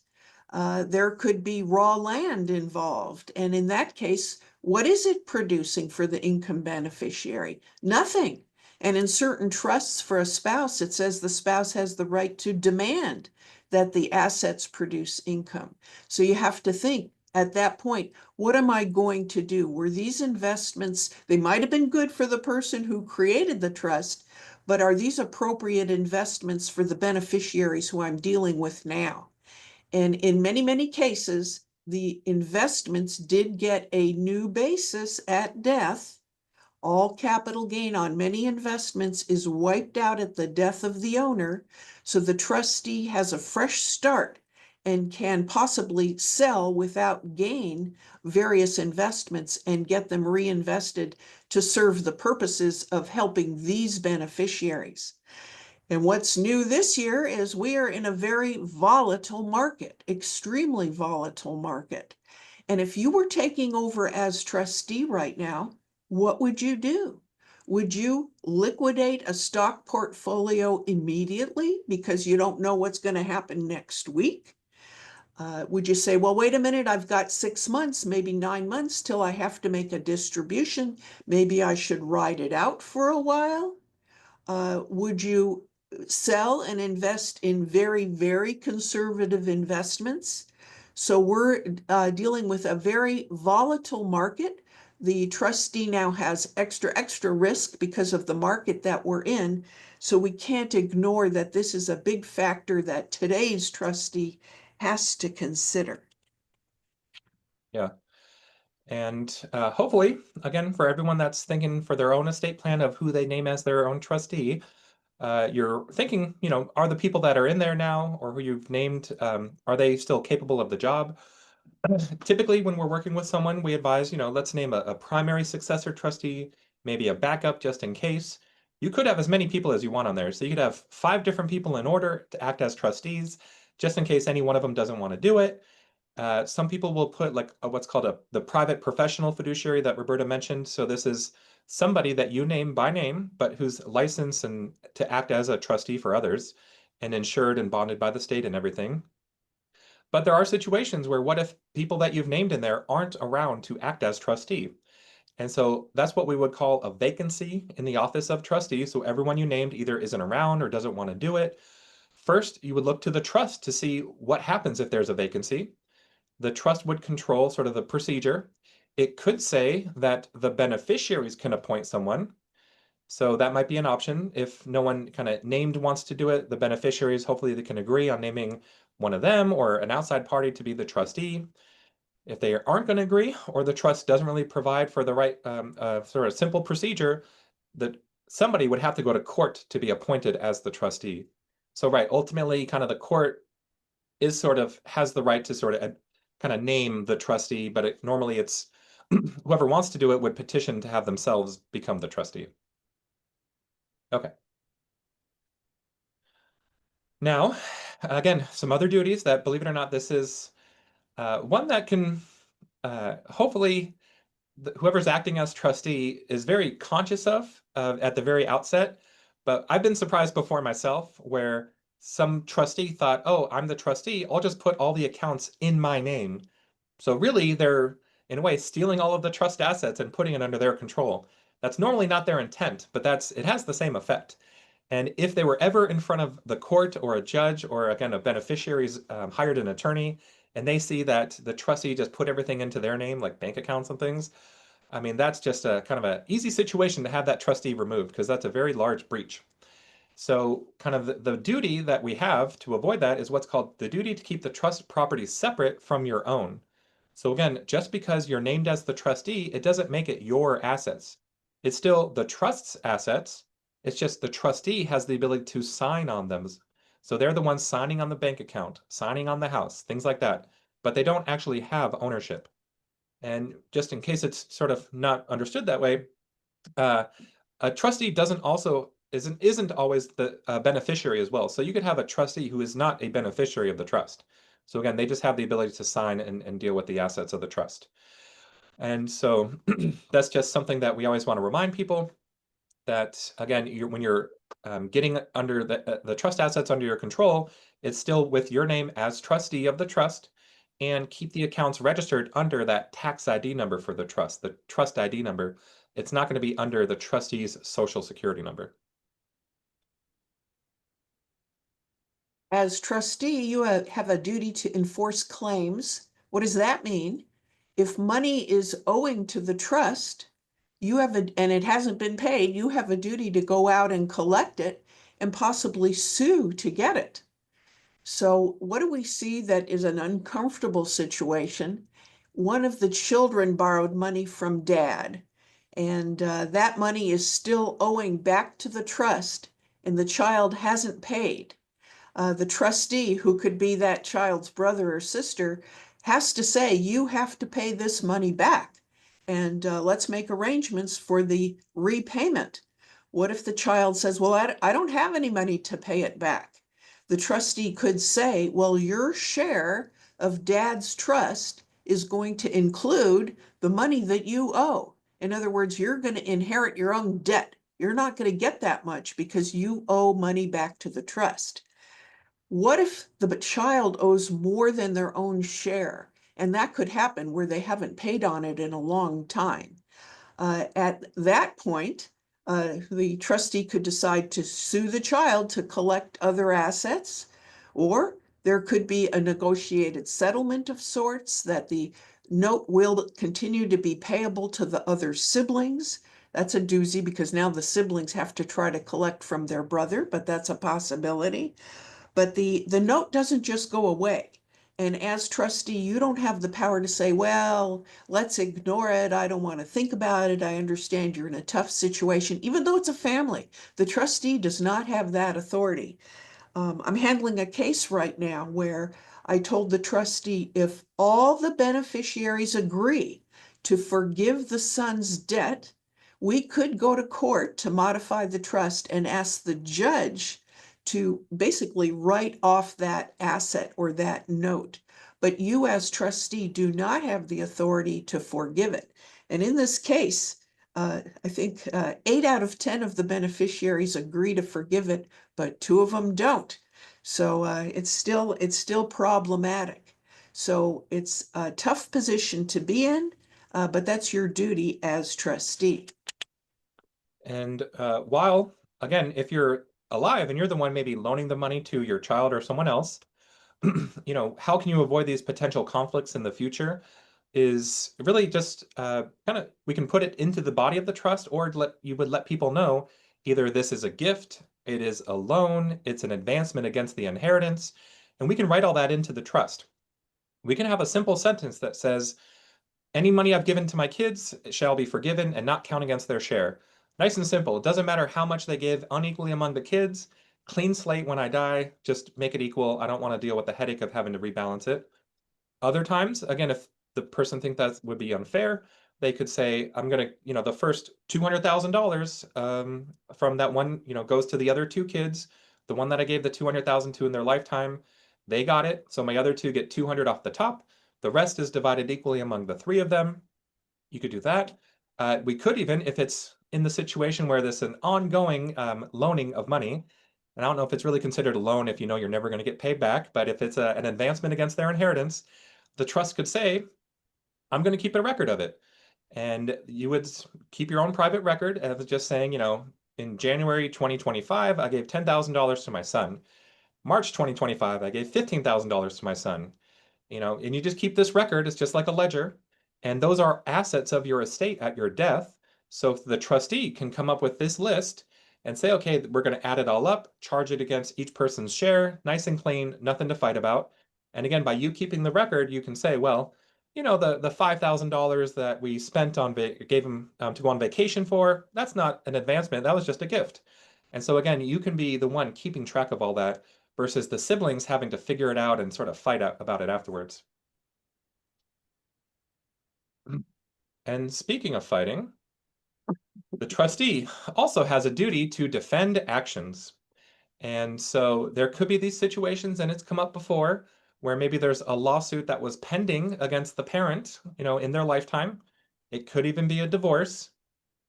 There could be raw land involved. And in that case, what is it producing for the income beneficiary? Nothing. And in certain trusts for a spouse, it says the spouse has the right to demand that the assets produce income. So you have to think at that point, what am I going to do? Were these investments, they might have been good for the person who created the trust, but are these appropriate investments for the beneficiaries who I'm dealing with now? And in many, many cases, the investments did get a new basis at death. All capital gain on many investments is wiped out at the death of the owner, so the trustee has a fresh start and can possibly sell without gain various investments and get them reinvested to serve the purposes of helping these beneficiaries. And what's new this year is we are in a very volatile market, extremely volatile market. And if you were taking over as trustee right now, what would you do? Would you liquidate a stock portfolio immediately because you don't know what's going to happen next week? Would you say, well, wait a minute, I've got 6 months, maybe 9 months till I have to make a distribution. Maybe I should ride it out for a while? Would you sell and invest in very, very conservative investments? So we're dealing with a very volatile market. The trustee now has extra risk because of the market that we're in. So we can't ignore that this is a big factor that today's trustee has to consider. Yeah. And hopefully, again, for everyone that's thinking for their own estate plan of who they name as their own trustee, you're thinking, are the people that are in there now or who you've named, are they still capable of the job? Typically, when we're working with someone, we advise, let's name a primary successor trustee, maybe a backup just in case. You could have as many people as you want on there. So you could have 5 different people in order to act as trustees, just in case any one of them doesn't want to do it. Some people will put like what's called the private professional fiduciary that Roberta mentioned. So this is somebody that you name by name, but who's licensed and to act as a trustee for others and insured and bonded by the state and everything. But there are situations where what if people that you've named in there aren't around to act as trustee? And so that's what we would call a vacancy in the office of trustee. So everyone you named either isn't around or doesn't want to do it. First, you would look to the trust to see what happens if there's a vacancy. The trust would control sort of the procedure. It could say that the beneficiaries can appoint someone. So that might be an option. If no one kind of named wants to do it, the beneficiaries, hopefully they can agree on naming one of them or an outside party to be the trustee. If they aren't going to agree or the trust doesn't really provide for the right sort of simple procedure, that somebody would have to go to court to be appointed as the trustee. So right, ultimately kind of the court is sort of has the right to sort of kind of name the trustee, but normally it's whoever wants to do it would petition to have themselves become the trustee. Okay. Now, again, some other duties that, believe it or not, this is one that can hopefully whoever's acting as trustee is very conscious of at the very outset. But I've been surprised before myself where some trustee thought, oh, I'm the trustee. I'll just put all the accounts in my name. So really, they're in a way stealing all of the trust assets and putting it under their control. That's normally not their intent, but it has the same effect. And if they were ever in front of the court or a judge or again a beneficiary's hired an attorney, and they see that the trustee just put everything into their name, like bank accounts and things, I mean that's just a kind of an easy situation to have that trustee removed because that's a very large breach. So kind of the duty that we have to avoid that is what's called the duty to keep the trust property separate from your own. So again, just because you're named as the trustee, it doesn't make it your assets. It's still the trust's assets. It's just the trustee has the ability to sign on them. So they're the ones signing on the bank account, signing on the house, things like that. But they don't actually have ownership. And just in case it's sort of not understood that way, uh, a trustee doesn't also isn't always the beneficiary as well. So you could have a trustee who is not a beneficiary of the trust. So again, they just have the ability to sign and deal with the assets of the trust. And so that's just something that we always want to remind people that again, when you're getting under the trust assets under your control, it's still with your name as trustee of the trust and keep the accounts registered under that tax ID number for the trust ID number. It's not going to be under the trustee's social security number. As trustee, you have a duty to enforce claims. What does that mean? If money is owing to the trust, and it hasn't been paid, you have a duty to go out and collect it and possibly sue to get it. So what do we see that is an uncomfortable situation? One of the children borrowed money from dad, and that money is still owing back to the trust, and the child hasn't paid. The trustee, who could be that child's brother or sister, has to say, you have to pay this money back, and let's make arrangements for the repayment. What if the child says, well, I don't have any money to pay it back? The trustee could say, well, your share of dad's trust is going to include the money that you owe. In other words, you're going to inherit your own debt. You're not going to get that much because you owe money back to the trust. What if the child owes more than their own share? And that could happen where they haven't paid on it in a long time. At that point, the trustee could decide to sue the child to collect other assets, or there could be a negotiated settlement of sorts that the note will continue to be payable to the other siblings. That's a doozy because now the siblings have to try to collect from their brother, but that's a possibility. But the note doesn't just go away. And as trustee, you don't have the power to say, well, let's ignore it. I don't want to think about it. I understand you're in a tough situation, even though it's a family. The trustee does not have that authority. I'm handling a case right now where I told the trustee if all the beneficiaries agree to forgive the son's debt, we could go to court to modify the trust and ask the judge to basically write off that asset or that note. But you, as trustee, do not have the authority to forgive it. And in this case, I think 8 out of 10 of the beneficiaries agree to forgive it, but 2 of them don't. So it's still problematic. So it's a tough position to be in, but that's your duty as trustee. And while, again, if you're alive and you're the one maybe loaning the money to your child or someone else, how can you avoid these potential conflicts in the future? Is really just kind of we can put it into the body of the trust, or you would let people know either this is a gift, it is a loan, it's an advancement against the inheritance, and we can write all that into the trust. We can have a simple sentence that says, any money I've given to my kids shall be forgiven and not count against their share. Nice and simple. It doesn't matter how much they give unequally among the kids. Clean slate when I die, just make it equal. I don't want to deal with the headache of having to rebalance it. Other times, again, if the person thinks that would be unfair, they could say, I'm going to, the first $200,000 from that one, goes to the other two kids. The one that I gave the 200,000 to in their lifetime, they got it. So my other two get 200 off the top. The rest is divided equally among the three of them. You could do that. We could even, if it's in the situation where this is an ongoing loaning of money, and I don't know if it's really considered a loan if you know you're never going to get paid back, but if it's an advancement against their inheritance, the trust could say, I'm going to keep a record of it. And you would keep your own private record of just saying, in January 2025, I gave $10,000 to my son. March 2025, I gave $15,000 to my son. And you just keep this record. It's just like a ledger. And those are assets of your estate at your death. So the trustee can come up with this list and say, okay, we're going to add it all up, charge it against each person's share, nice and clean, nothing to fight about. And again, by you keeping the record, you can say, well, the $5,000 that we spent on gave him to go on vacation for, that's not an advancement. That was just a gift. And so again, you can be the one keeping track of all that versus the siblings having to figure it out and sort of fight about it afterwards. And speaking of fighting, the trustee also has a duty to defend actions. And so there could be these situations, and it's come up before, where maybe there's a lawsuit that was pending against the parent, in their lifetime. It could even be a divorce.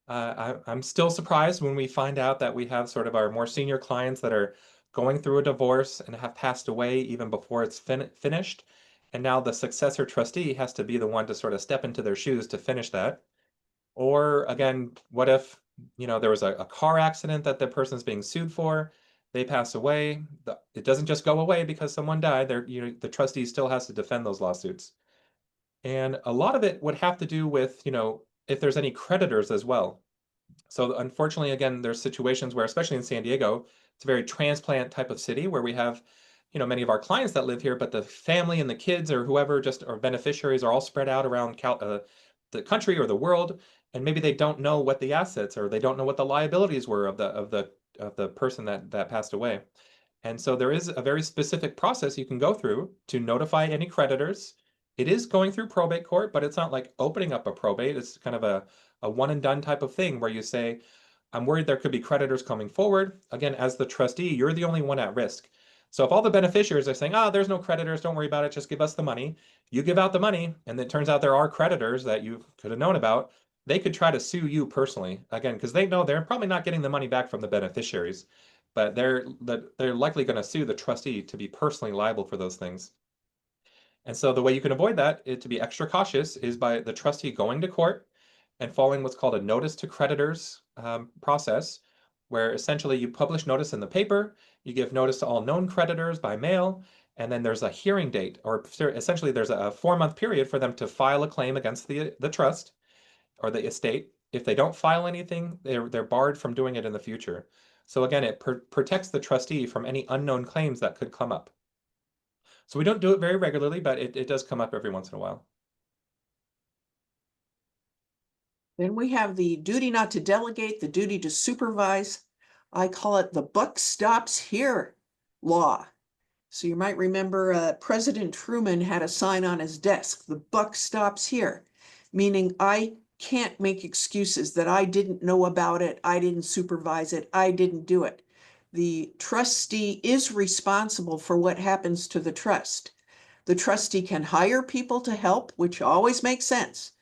I'm still surprised when we find out that we have sort of our more senior clients that are going through a divorce and have passed away even before it's finished. And now the successor trustee has to be the one to sort of step into their shoes to finish that. Or again, what if, there was a car accident that the person's being sued for, they pass away. It doesn't just go away because someone died. The trustee still has to defend those lawsuits. And a lot of it would have to do with, if there's any creditors as well. So unfortunately, again, there's situations where, especially in San Diego, it's a very transplant type of city where we have, many of our clients that live here, but the family and the kids or whoever just are beneficiaries are all spread out around the country or the world, and maybe they don't know what the assets or they don't know what the liabilities were of the person that passed away. And so there is a very specific process you can go through to notify any creditors. It is going through probate court, but it's not like opening up a probate. It's kind of a one and done type of thing where you say, I'm worried there could be creditors coming forward. Again, as the trustee, you're the only one at risk. So if all the beneficiaries are saying, there's no creditors, don't worry about it, just give us the money, you give out the money, and it turns out there are creditors that you could have known about, they could try to sue you personally, again, because they know they're probably not getting the money back from the beneficiaries, but they're likely going to sue the trustee to be personally liable for those things. And so the way you can avoid that, to be extra cautious, is by the trustee going to court and following what's called a notice to creditors process, where essentially you publish notice in the paper, you give notice to all known creditors by mail, and then there's a hearing date, or essentially there's a 4-month period for them to file a claim against the trust or the estate. If they don't file anything, they're barred from doing it in the future. So again, it protects the trustee from any unknown claims that could come up. So we don't do it very regularly, but it does come up every once in a while. Then we have the duty not to delegate, the duty to supervise. I call it the buck stops here law. So you might remember President Truman had a sign on his desk, the buck stops here, meaning I can't make excuses that I didn't know about it, I didn't supervise it, I didn't do it. The trustee is responsible for what happens to the trust. The trustee can hire people to help, which always makes sense.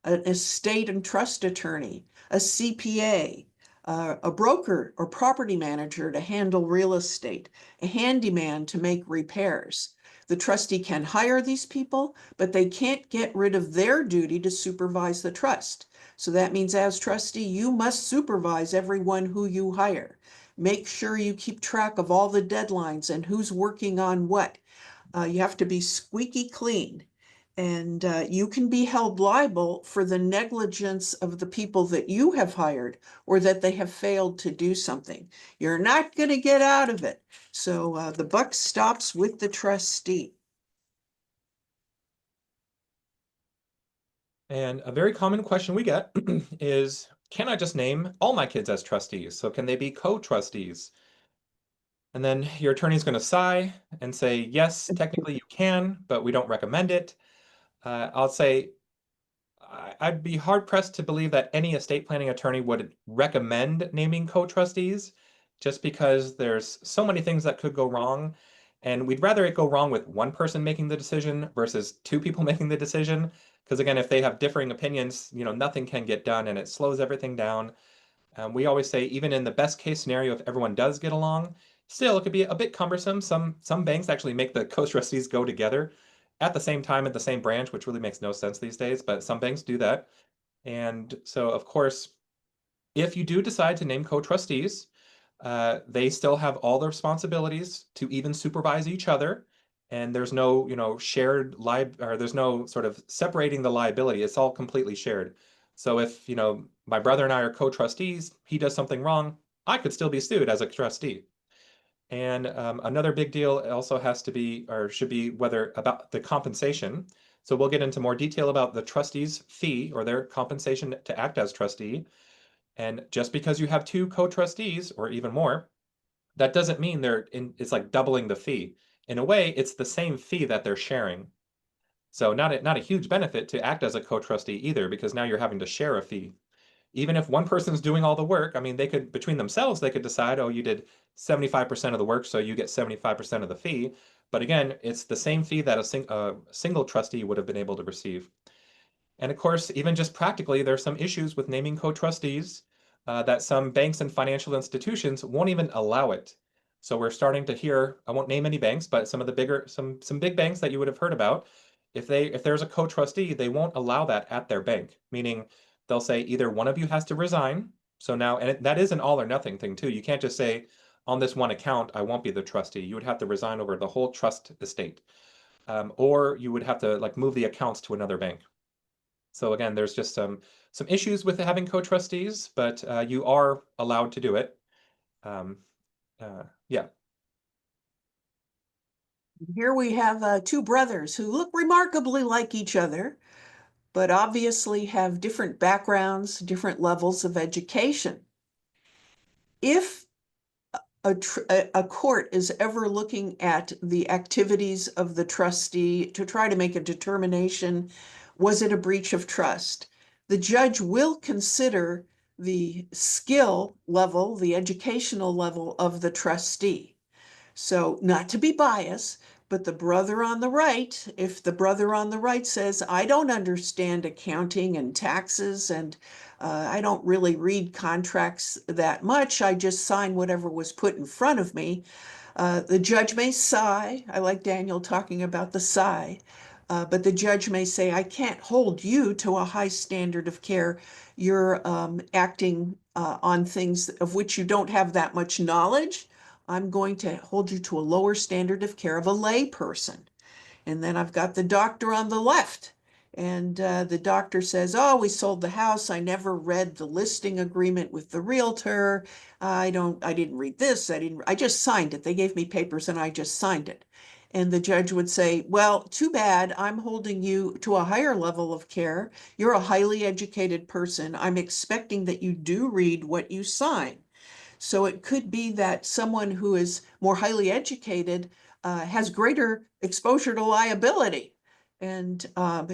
An estate and trust attorney, a CPA, a broker or property manager to handle real estate, a handyman to make repairs. The trustee can hire these people, but they can't get rid of their duty to supervise the trust. So that means as trustee, you must supervise everyone who you hire. Make sure you keep track of all the deadlines and who's working on what. You have to be squeaky clean. And you can be held liable for the negligence of the people that you have hired or that they have failed to do something. You're not going to get out of it. So the buck stops with the trustee. And a very common question we get is, can I just name all my kids as trustees? So can they be co-trustees? And then your attorney is going to sigh and say, yes, technically you can, but we don't recommend it. I'll say, I'd be hard pressed to believe that any estate planning attorney would recommend naming co-trustees just because there's so many things that could go wrong. And we'd rather it go wrong with one person making the decision versus two people making the decision. Because again, if they have differing opinions, nothing can get done and it slows everything down. We always say, even in the best case scenario, if everyone does get along, still it could be a bit cumbersome. Some banks actually make the co-trustees go together at the same time at the same branch, which really makes no sense these days, but some banks do that. And so, of course, if you do decide to name co-trustees, they still have all the responsibilities to even supervise each other. And there's no, shared or there's no sort of separating the liability. It's all completely shared. So if, my brother and I are co-trustees, he does something wrong, I could still be sued as a trustee. And another big deal also has to be, or should be, whether about the compensation. So we'll get into more detail about the trustee's fee or their compensation to act as trustee. And just because you have two co-trustees or even more, that doesn't mean it's like doubling the fee. In a way, it's the same fee that they're sharing. So not a huge benefit to act as a co-trustee either, because now you're having to share a fee. Even if one person's doing all the work, I mean, they could, between themselves, they could decide, oh, you did 75% of the work, so you get 75% of the fee. But again, it's the same fee that a single trustee would have been able to receive. And of course, even just practically, there are some issues with naming co-trustees that some banks and financial institutions won't even allow it. So we're starting to hear, I won't name any banks, but some of the bigger, some big banks that you would have heard about, if there's a co-trustee, they won't allow that at their bank, meaning they'll say either one of you has to resign. So now, and that is an all or nothing thing too. You can't just say on this one account, I won't be the trustee. You would have to resign over the whole trust estate. Or you would have to like move the accounts to another bank. So again, there's just some issues with having co-trustees, but you are allowed to do it. Yeah. Here we have two brothers who look remarkably like each other, but obviously have different backgrounds, different levels of education. If a court is ever looking at the activities of the trustee to try to make a determination, was it a breach of trust? The judge will consider the skill level, the educational level of the trustee. So, not to be biased, but the brother on the right, if the brother on the right says, I don't understand accounting and taxes, and I don't really read contracts that much, I just sign whatever was put in front of me, the judge may sigh. I like Daniel talking about the sigh. But the judge may say, I can't hold you to a high standard of care. You're acting on things of which you don't have that much knowledge. I'm going to hold you to a lower standard of care of a lay person. And then I've got the doctor on the left. And the doctor says, oh, we sold the house. I never read the listing agreement with the realtor. I didn't read this. I just signed it. They gave me papers and I just signed it. And the judge would say, well, too bad. I'm holding you to a higher level of care. You're a highly educated person. I'm expecting that you do read what you sign. So it could be that someone who is more highly educated has greater exposure to liability. And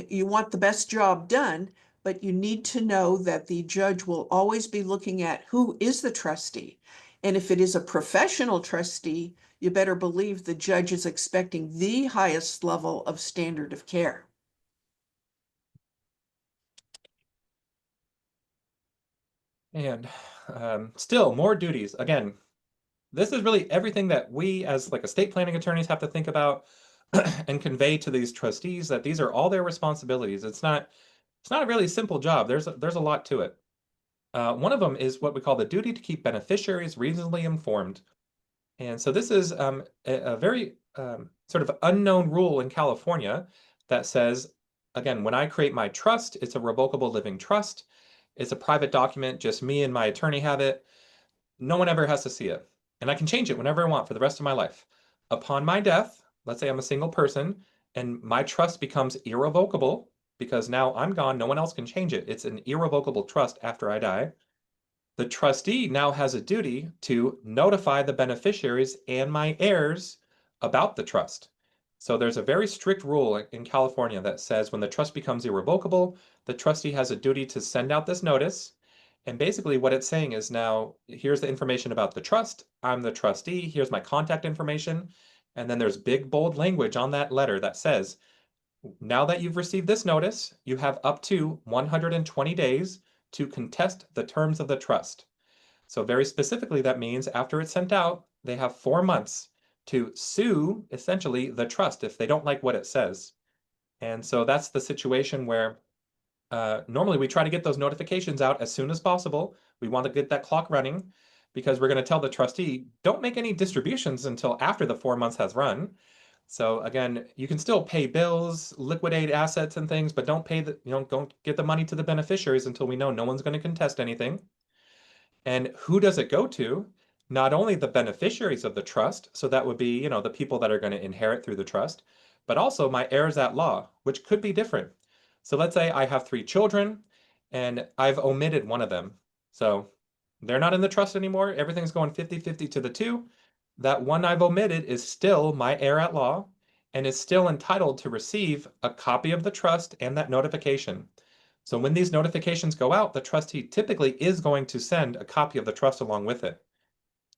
you want the best job done, but you need to know that the judge will always be looking at who is the trustee. And if it is a professional trustee, you better believe the judge is expecting the highest level of standard of care. And still more duties. Again, this is really everything that we as like estate planning attorneys have to think about and convey to these trustees that these are all their responsibilities. It's not a really simple job. There's a lot to it. One of them is what we call the duty to keep beneficiaries reasonably informed. And so this is a very sort of unknown rule in California that says, again, when I create my trust, it's a revocable living trust. It's a private document, just me and my attorney have it. No one ever has to see it. And I can change it whenever I want for the rest of my life. Upon my death, let's say I'm a single person and my trust becomes irrevocable because now I'm gone, no one else can change it. It's an irrevocable trust after I die. The trustee now has a duty to notify the beneficiaries and my heirs about the trust. So there's a very strict rule in California that says when the trust becomes irrevocable, the trustee has a duty to send out this notice. And basically what it's saying is now, here's the information about the trust. I'm the trustee. Here's my contact information. And then there's big bold language on that letter that says, now that you've received this notice, you have up to 120 days to contest the terms of the trust. So very specifically, that means after it's sent out, they have 4 months to sue essentially the trust if they don't like what it says. And so that's the situation where normally we try to get those notifications out as soon as possible. We want to get that clock running because we're going to tell the trustee, don't make any distributions until after the 4 months has run. So again, you can still pay bills, liquidate assets and things, but don't get the money to the beneficiaries until we know no one's going to contest anything. And who does it go to? Not only the beneficiaries of the trust, so that would be, the people that are going to inherit through the trust, but also my heirs at law, which could be different. So let's say I have 3 children and I've omitted one of them. So they're not in the trust anymore. Everything's going 50-50 to the two. That one I've omitted is still my heir at law and is still entitled to receive a copy of the trust and that notification. So when these notifications go out, the trustee typically is going to send a copy of the trust along with it.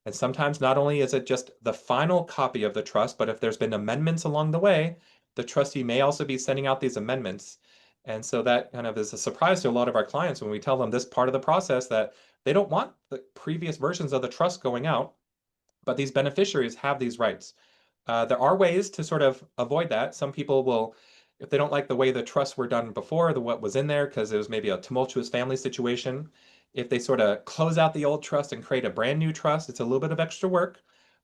And sometimes not only is it just the final copy of the trust, but if there's been amendments along the way, the trustee may also be sending out these amendments. And so that kind of is a surprise to a lot of our clients when we tell them this part of the process that they don't want the previous versions of the trust going out, but these beneficiaries have these rights. There are ways to sort of avoid that. Some people will, if they don't like the way the trusts were done before, what was in there, because it was maybe a tumultuous family situation, if they sort of close out the old trust and create a brand new trust, it's a little bit of extra work,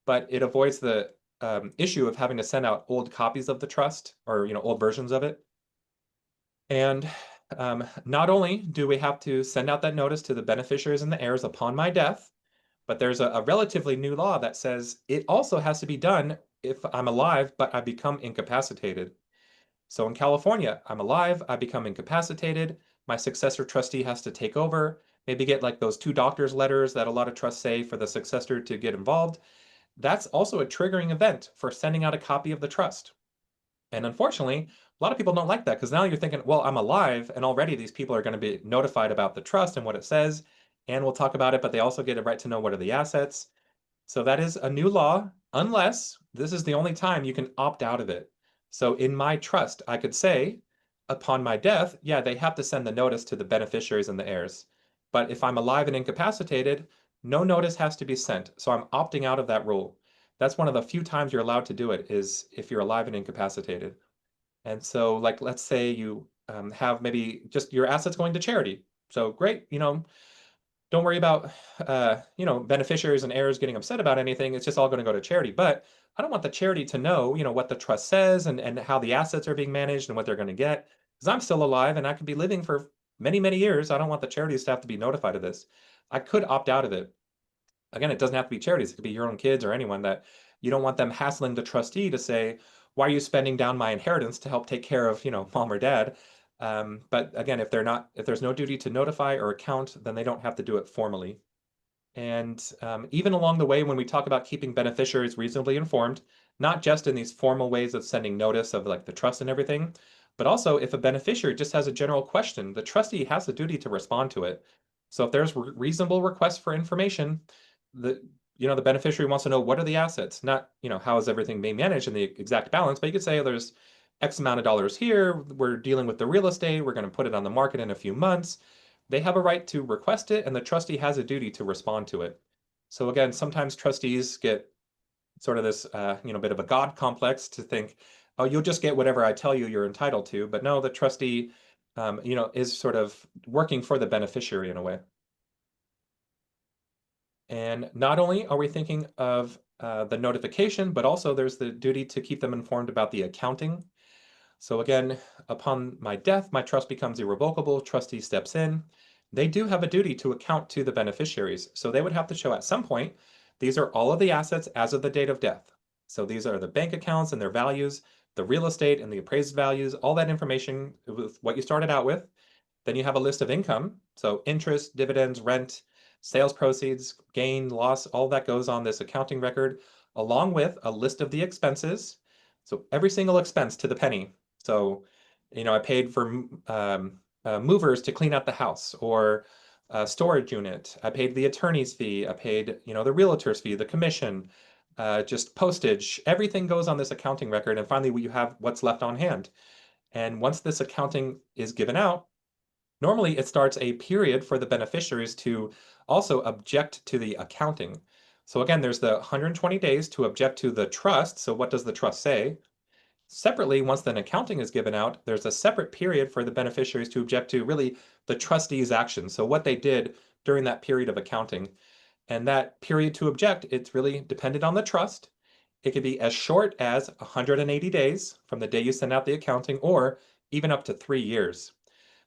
but it avoids the issue of having to send out old copies of the trust or old versions of it. And not only do we have to send out that notice to the beneficiaries and the heirs upon my death, but there's a relatively new law that says it also has to be done if I'm alive, but I become incapacitated. So in California, I'm alive, I become incapacitated, my successor trustee has to take over, maybe get like those two doctors' letters that a lot of trusts say for the successor to get involved. That's also a triggering event for sending out a copy of the trust. And unfortunately, a lot of people don't like that because now you're thinking, well, I'm alive, and already these people are going to be notified about the trust and what it says, and we'll talk about it, but they also get a right to know what are the assets. So that is a new law, unless this is the only time you can opt out of it. So in my trust, I could say, upon my death, yeah, they have to send the notice to the beneficiaries and the heirs. But if I'm alive and incapacitated, no notice has to be sent. So I'm opting out of that rule. That's one of the few times you're allowed to do it is if you're alive and incapacitated. And so, like, let's say you have maybe just your assets going to charity. So great, don't worry about beneficiaries and heirs getting upset about anything. It's just all going to go to charity. But I don't want the charity to know, what the trust says and how the assets are being managed and what they're going to get. Because I'm still alive and I could be living for many, many years. I don't want the charities to have to be notified of this. I could opt out of it. Again, it doesn't have to be charities. It could be your own kids or anyone that you don't want them hassling the trustee to say, why are you spending down my inheritance to help take care of, mom or dad? But again, if there's no duty to notify or account, then they don't have to do it formally. And even along the way, when we talk about keeping beneficiaries reasonably informed, not just in these formal ways of sending notice of like the trust and everything, but also if a beneficiary just has a general question, the trustee has the duty to respond to it. So if there's reasonable requests for information, the the beneficiary wants to know what are the assets, not how is everything being managed in the exact balance, but you could say, oh, there's X amount of dollars here. We're dealing with the real estate. We're going to put it on the market in a few months. They have a right to request it, and the trustee has a duty to respond to it. So again, sometimes trustees get sort of this, bit of a God complex to think, oh, you'll just get whatever I tell you you're entitled to. But no, the trustee, is sort of working for the beneficiary in a way. And not only are we thinking of the notification, but also there's the duty to keep them informed about the accounting. So again, upon my death, my trust becomes irrevocable, trustee steps in. They do have a duty to account to the beneficiaries. So they would have to show at some point, these are all of the assets as of the date of death. So these are the bank accounts and their values, the real estate and the appraised values, all that information with what you started out with. Then you have a list of income. So interest, dividends, rent, sales proceeds, gain, loss, all that goes on this accounting record, along with a list of the expenses. So every single expense to the penny. So, I paid for movers to clean out the house or a storage unit. I paid the attorney's fee. I paid, the realtor's fee, the commission, just postage. Everything goes on this accounting record. And finally, you have what's left on hand. And once this accounting is given out, normally it starts a period for the beneficiaries to also object to the accounting. So again, there's the 120 days to object to the trust. So what does the trust say? Separately, once an accounting is given out, there's a separate period for the beneficiaries to object to really the trustee's actions. So what they did during that period of accounting. And that period to object, it's really dependent on the trust. It could be as short as 180 days from the day you send out the accounting, or even up to 3 years.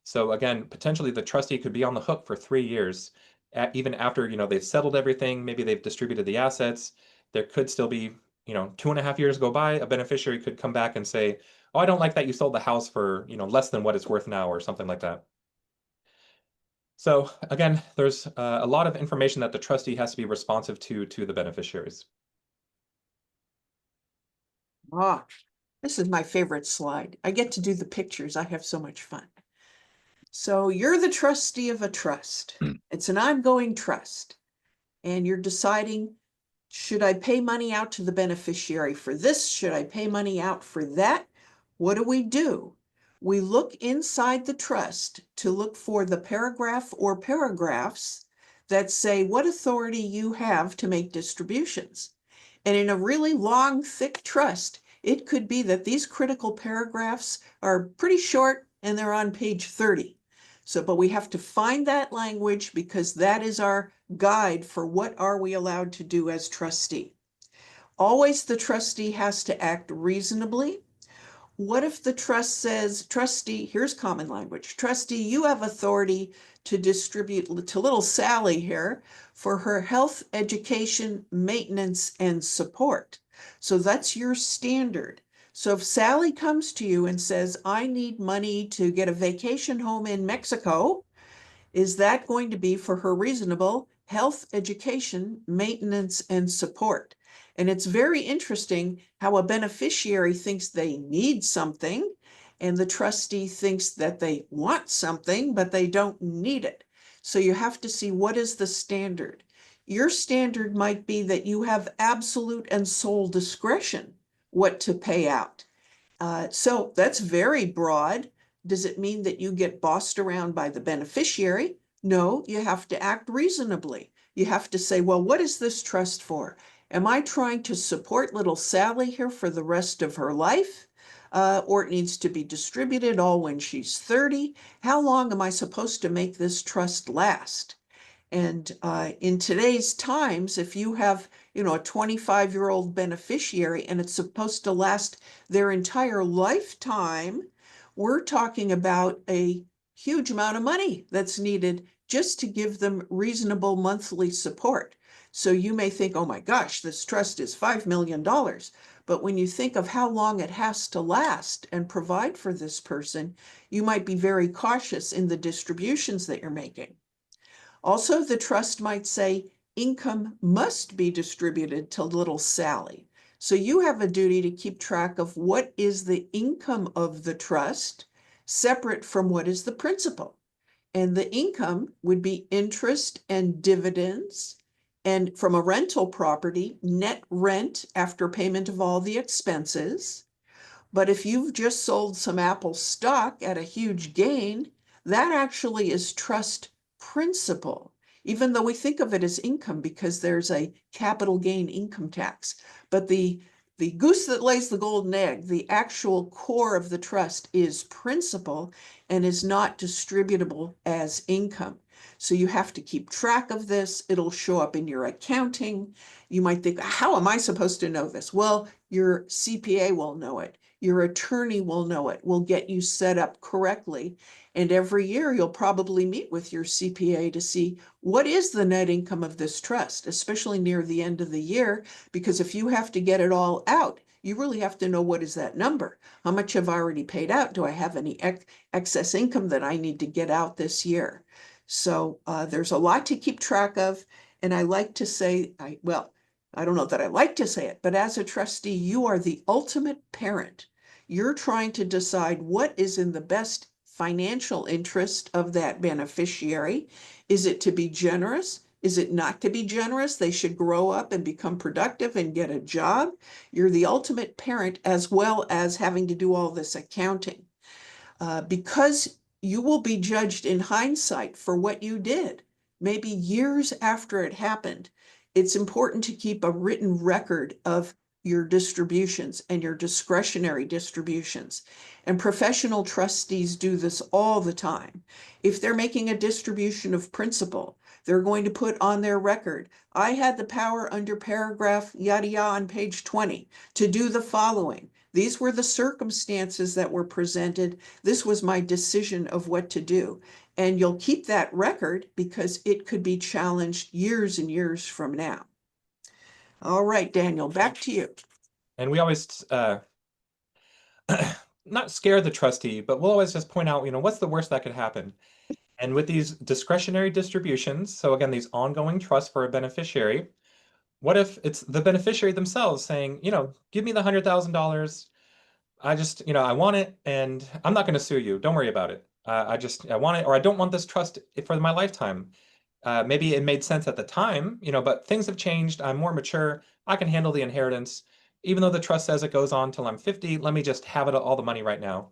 So again, potentially the trustee could be on the hook for 3 years, even after, they've settled everything, maybe they've distributed the assets. There could still be, 2.5 years go by, a beneficiary could come back and say, oh, I don't like that you sold the house for, less than what it's worth now or something like that. So again, there's a lot of information that the trustee has to be responsive to the beneficiaries. Ah, this is my favorite slide. I get to do the pictures. I have so much fun. So you're the trustee of a trust. It's an ongoing trust. And you're deciding, should I pay money out to the beneficiary for this? Should I pay money out for that? What do? We look inside the trust to look for the paragraph or paragraphs that say what authority you have to make distributions. And in a really long, thick trust, it could be that these critical paragraphs are pretty short and they're on page 30. So, but we have to find that language because that is our guide for what are we allowed to do as trustee. Always the trustee has to act reasonably. What if the trust says, trustee, here's common language, trustee, you have authority to distribute to little Sally here for her health, education, maintenance, and support. So that's your standard. So if Sally comes to you and says, I need money to get a vacation home in Mexico, is that going to be for her reasonable health, education, maintenance, and support? And it's very interesting how a beneficiary thinks they need something and the trustee thinks that they want something, but they don't need it. So you have to see what is the standard. Your standard might be that you have absolute and sole discretion what to pay out. So that's very broad. Does it mean that you get bossed around by the beneficiary? No, you have to act reasonably. You have to say, well, what is this trust for? Am I trying to support little Sally here for the rest of her life? Or it needs to be distributed all when she's 30? How long am I supposed to make this trust last? And in today's times, if you have, a 25-year-old beneficiary and it's supposed to last their entire lifetime, we're talking about a huge amount of money that's needed just to give them reasonable monthly support. So you may think, oh my gosh, this trust is $5 million. But when you think of how long it has to last and provide for this person, you might be very cautious in the distributions that you're making. Also, the trust might say income must be distributed to little Sally. So you have a duty to keep track of what is the income of the trust separate from what is the principal. And the income would be interest and dividends. And from a rental property, net rent after payment of all the expenses. But if you've just sold some Apple stock at a huge gain, that actually is trust principal, even though we think of it as income because there's a capital gain income tax. But the goose that lays the golden egg, the actual core of the trust is principal and is not distributable as income. So you have to keep track of this. It'll show up in your accounting. You might think, how am I supposed to know this? Well, your CPA will know it. Your attorney will know it, will get you set up correctly. And every year you'll probably meet with your CPA to see what is the net income of this trust, especially near the end of the year, because if you have to get it all out, you really have to know what is that number. How much have I already paid out? Do I have any excess income that I need to get out this year? So there's a lot to keep track of. And I like to say, I don't know that I like to say it, but as a trustee, you are the ultimate parent. You're trying to decide what is in the best financial interest of that beneficiary. Is it to be generous? Is it not to be generous? They should grow up and become productive and get a job. You're the ultimate parent as well as having to do all this accounting. Because you will be judged in hindsight for what you did, maybe years after it happened. It's important to keep a written record of your distributions and your discretionary distributions. And professional trustees do this all the time. If they're making a distribution of principal, they're going to put on their record, I had the power under paragraph yada yada on page 20 to do the following. These were the circumstances that were presented. This was my decision of what to do. And you'll keep that record because it could be challenged years and years from now. All right, Daniel, back to you. And we always not scare the trustee, but we'll always just point out, what's the worst that could happen? And with these discretionary distributions, so again, these ongoing trusts for a beneficiary, what if it's the beneficiary themselves saying, give me the $100,000. I just, I want it and I'm not going to sue you. Don't worry about it. I want it, or I don't want this trust for my lifetime. Maybe it made sense at the time, but things have changed. I'm more mature. I can handle the inheritance. Even though the trust says it goes on till I'm 50, let me just have it all the money right now.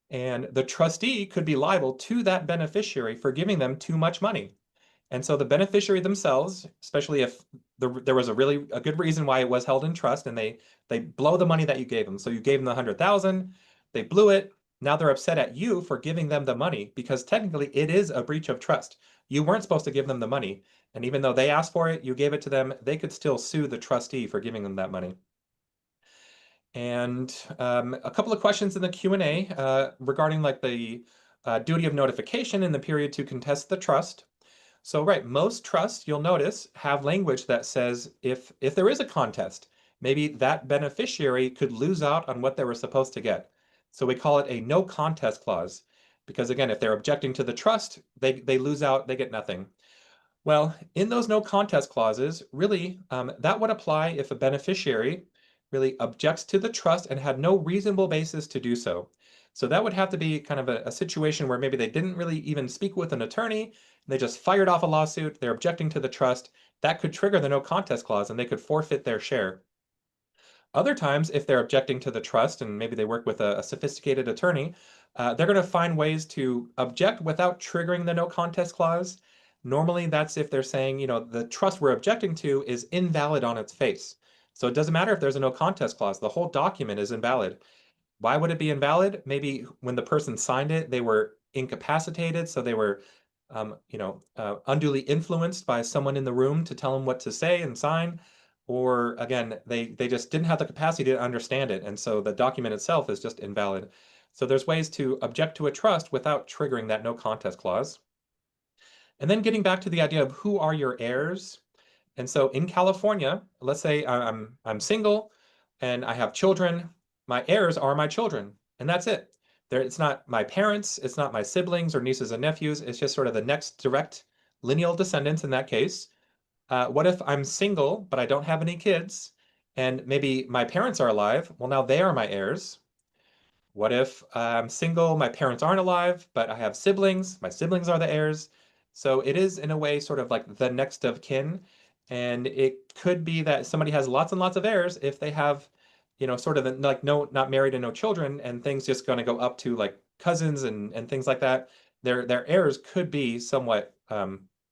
And the trustee could be liable to that beneficiary for giving them too much money. And so the beneficiary themselves, especially if there was a good reason why it was held in trust and they blow the money that you gave them. So you gave them the 100,000, they blew it. Now they're upset at you for giving them the money because technically it is a breach of trust. You weren't supposed to give them the money. And even though they asked for it, you gave it to them, they could still sue the trustee for giving them that money. And a couple of questions in the Q&A regarding like the duty of notification in the period to contest the trust. So right, most trusts, you'll notice, have language that says if there is a contest, maybe that beneficiary could lose out on what they were supposed to get. So we call it a no contest clause. Because again, if they're objecting to the trust, they lose out, they get nothing. Well, in those no contest clauses, really, that would apply if a beneficiary really objects to the trust and had no reasonable basis to do so. So that would have to be kind of a situation where maybe they didn't really even speak with an attorney, they just fired off a lawsuit, they're objecting to the trust. That could trigger the no contest clause and they could forfeit their share. Other times, if they're objecting to the trust and maybe they work with a sophisticated attorney, they're going to find ways to object without triggering the no contest clause. Normally, that's if they're saying, the trust we're objecting to is invalid on its face. So it doesn't matter if there's a no contest clause, the whole document is invalid. Why would it be invalid? Maybe when the person signed it, they were incapacitated, so they were, unduly influenced by someone in the room to tell them what to say and sign. Or again, they just didn't have the capacity to understand it, and so the document itself is just invalid. So there's ways to object to a trust without triggering that no contest clause. And then getting back to the idea of who are your heirs. And so in California, let's say I'm single and I have children. My heirs are my children, and that's it. It's not my parents, it's not my siblings or nieces and nephews. It's just sort of the next direct lineal descendants in that case. What if I'm single, but I don't have any kids, and maybe my parents are alive? Well, now they are my heirs. What if I'm single, my parents aren't alive, but I have siblings, my siblings are the heirs. So it is in a way sort of like the next of kin. And it could be that somebody has lots and lots of heirs if they have, sort of like no, not married and no children, and things just going to go up to like cousins and things like that. Their heirs could be somewhat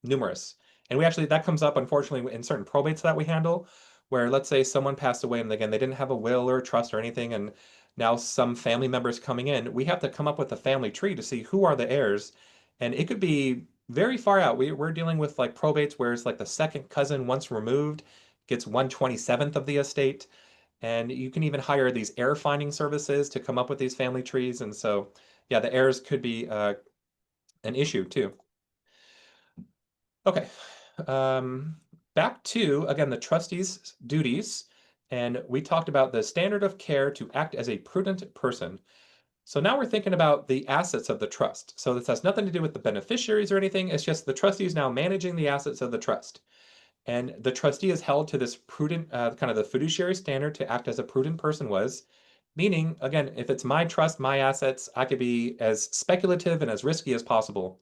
numerous. And we actually, that comes up unfortunately in certain probates that we handle, where let's say someone passed away and again, they didn't have a will or a trust or anything, and now some family members coming in, we have to come up with a family tree to see who are the heirs. And it could be very far out. We're dealing with like probates where it's like the second cousin once removed gets 1/27th of the estate. And you can even hire these heir finding services to come up with these family trees. And so, yeah, the heirs could be an issue too. Okay. Back to, again, the trustee's duties. And we talked about the standard of care to act as a prudent person. So now we're thinking about the assets of the trust. So this has nothing to do with the beneficiaries or anything. It's just the trustee is now managing the assets of the trust. And the trustee is held to this prudent, kind of the fiduciary standard to act as a prudent person was. Meaning, again, if it's my trust, my assets, I could be as speculative and as risky as possible.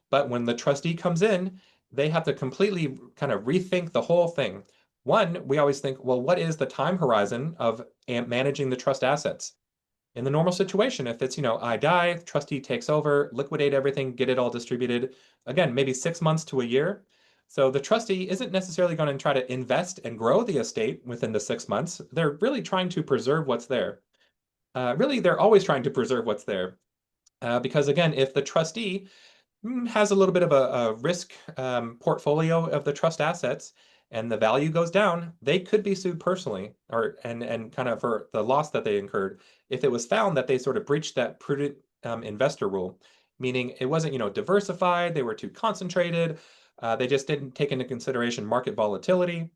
But when the trustee comes in, they have to completely kind of rethink the whole thing. One, we always think, well, what is the time horizon of managing the trust assets? In the normal situation, if it's, I die, trustee takes over, liquidate everything, get it all distributed, again, maybe 6 months to a year. So the trustee isn't necessarily going to try to invest and grow the estate within the 6 months. They're really trying to preserve what's there. Really, they're always trying to preserve what's there. Because again, if the trustee has a little bit of a risk portfolio of the trust assets and the value goes down, they could be sued personally or and kind of for the loss that they incurred if it was found that they sort of breached that prudent investor rule, meaning it wasn't, diversified, they were too concentrated, they just didn't take into consideration market volatility.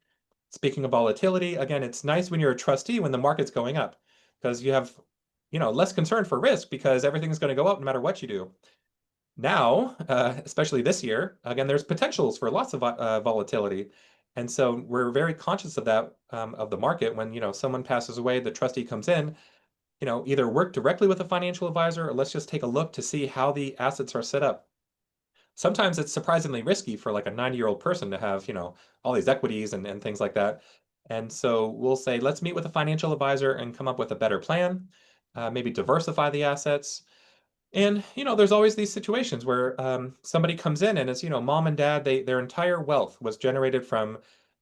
Speaking of volatility, again, it's nice when you're a trustee when the market's going up because you have, less concern for risk because everything's going to go up no matter what you do. Now, especially this year, again, there's potentials for lots of volatility. And so we're very conscious of that, of the market. When, someone passes away, the trustee comes in, either work directly with a financial advisor or let's just take a look to see how the assets are set up. Sometimes it's surprisingly risky for like a 90-year-old person to have, all these equities and things like that. And so we'll say, let's meet with a financial advisor and come up with a better plan, maybe diversify the assets. And there's always these situations where somebody comes in and it's mom and dad, their entire wealth was generated from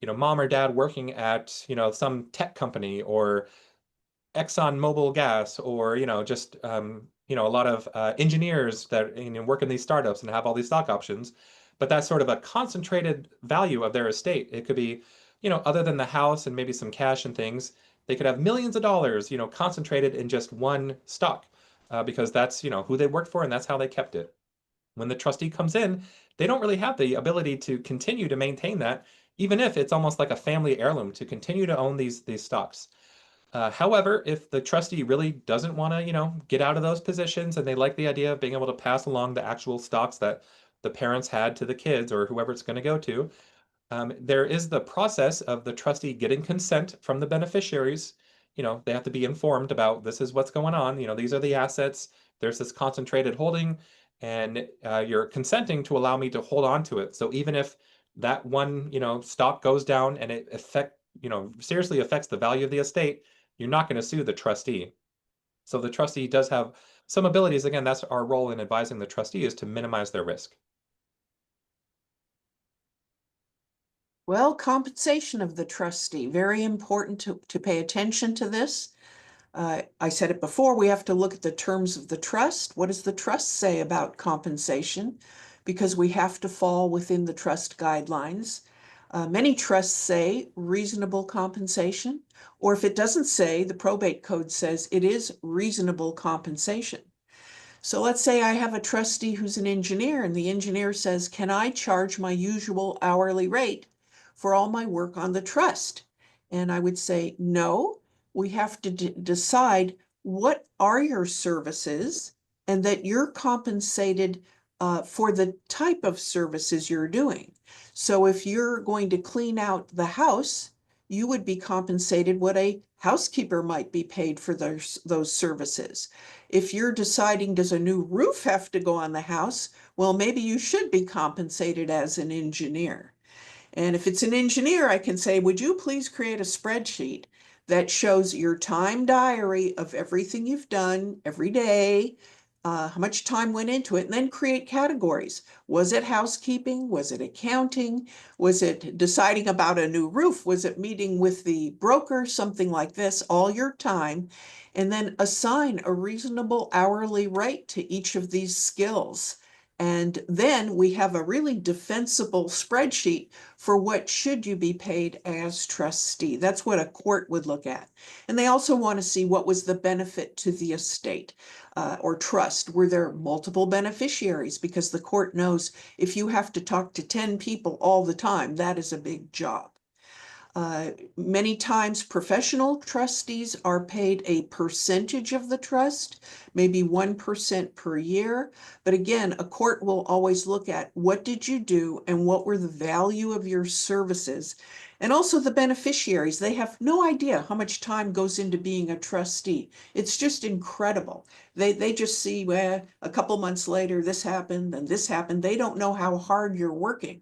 mom or dad working at some tech company or Exxon Mobil Gas or just a lot of engineers that work in these startups and have all these stock options. But that's sort of a concentrated value of their estate. It could be other than the house and maybe some cash and things, they could have millions of dollars concentrated in just one stock because that's who they worked for and that's how they kept it. When the trustee comes in, they don't really have the ability to continue to maintain that, even if it's almost like a family heirloom to continue to own these stocks. However, if the trustee really doesn't want to, get out of those positions and they like the idea of being able to pass along the actual stocks that the parents had to the kids or whoever it's going to go to, there is the process of the trustee getting consent from the beneficiaries. They have to be informed about this is what's going on. These are the assets. There's this concentrated holding, and you're consenting to allow me to hold on to it. So even if that one, stock goes down and it seriously affects the value of the estate, you're not going to sue the trustee. So the trustee does have some abilities. Again, that's our role in advising the trustee is to minimize their risk. Well, compensation of the trustee, very important to pay attention to this. I said it before, we have to look at the terms of the trust. What does the trust say about compensation? Because we have to fall within the trust guidelines. Many trusts say reasonable compensation, or if it doesn't say, the probate code says it is reasonable compensation. So let's say I have a trustee who's an engineer, and the engineer says, can I charge my usual hourly rate for all my work on the trust? And I would say, no, we have to decide what are your services and that you're compensated for the type of services you're doing. So if you're going to clean out the house, you would be compensated what a housekeeper might be paid for those services. If you're deciding, does a new roof have to go on the house? Well, maybe you should be compensated as an engineer. And if it's an engineer, I can say, would you please create a spreadsheet that shows your time diary of everything you've done every day, how much time went into it, and then create categories. Was it housekeeping? Was it accounting? Was it deciding about a new roof? Was it meeting with the broker? Something like this, all your time, and then assign a reasonable hourly rate to each of these skills. And then we have a really defensible spreadsheet for what should you be paid as trustee. That's what a court would look at. And they also want to see what was the benefit to the estate or trust. Were there multiple beneficiaries? Because the court knows if you have to talk to 10 people all the time, that is a big job. Many times professional trustees are paid a percentage of the trust, maybe 1% per year. But again, a court will always look at what did you do and what were the value of your services. And also the beneficiaries, they have no idea how much time goes into being a trustee. It's just incredible. They just see, well, a couple months later, this happened and this happened. They don't know how hard you're working.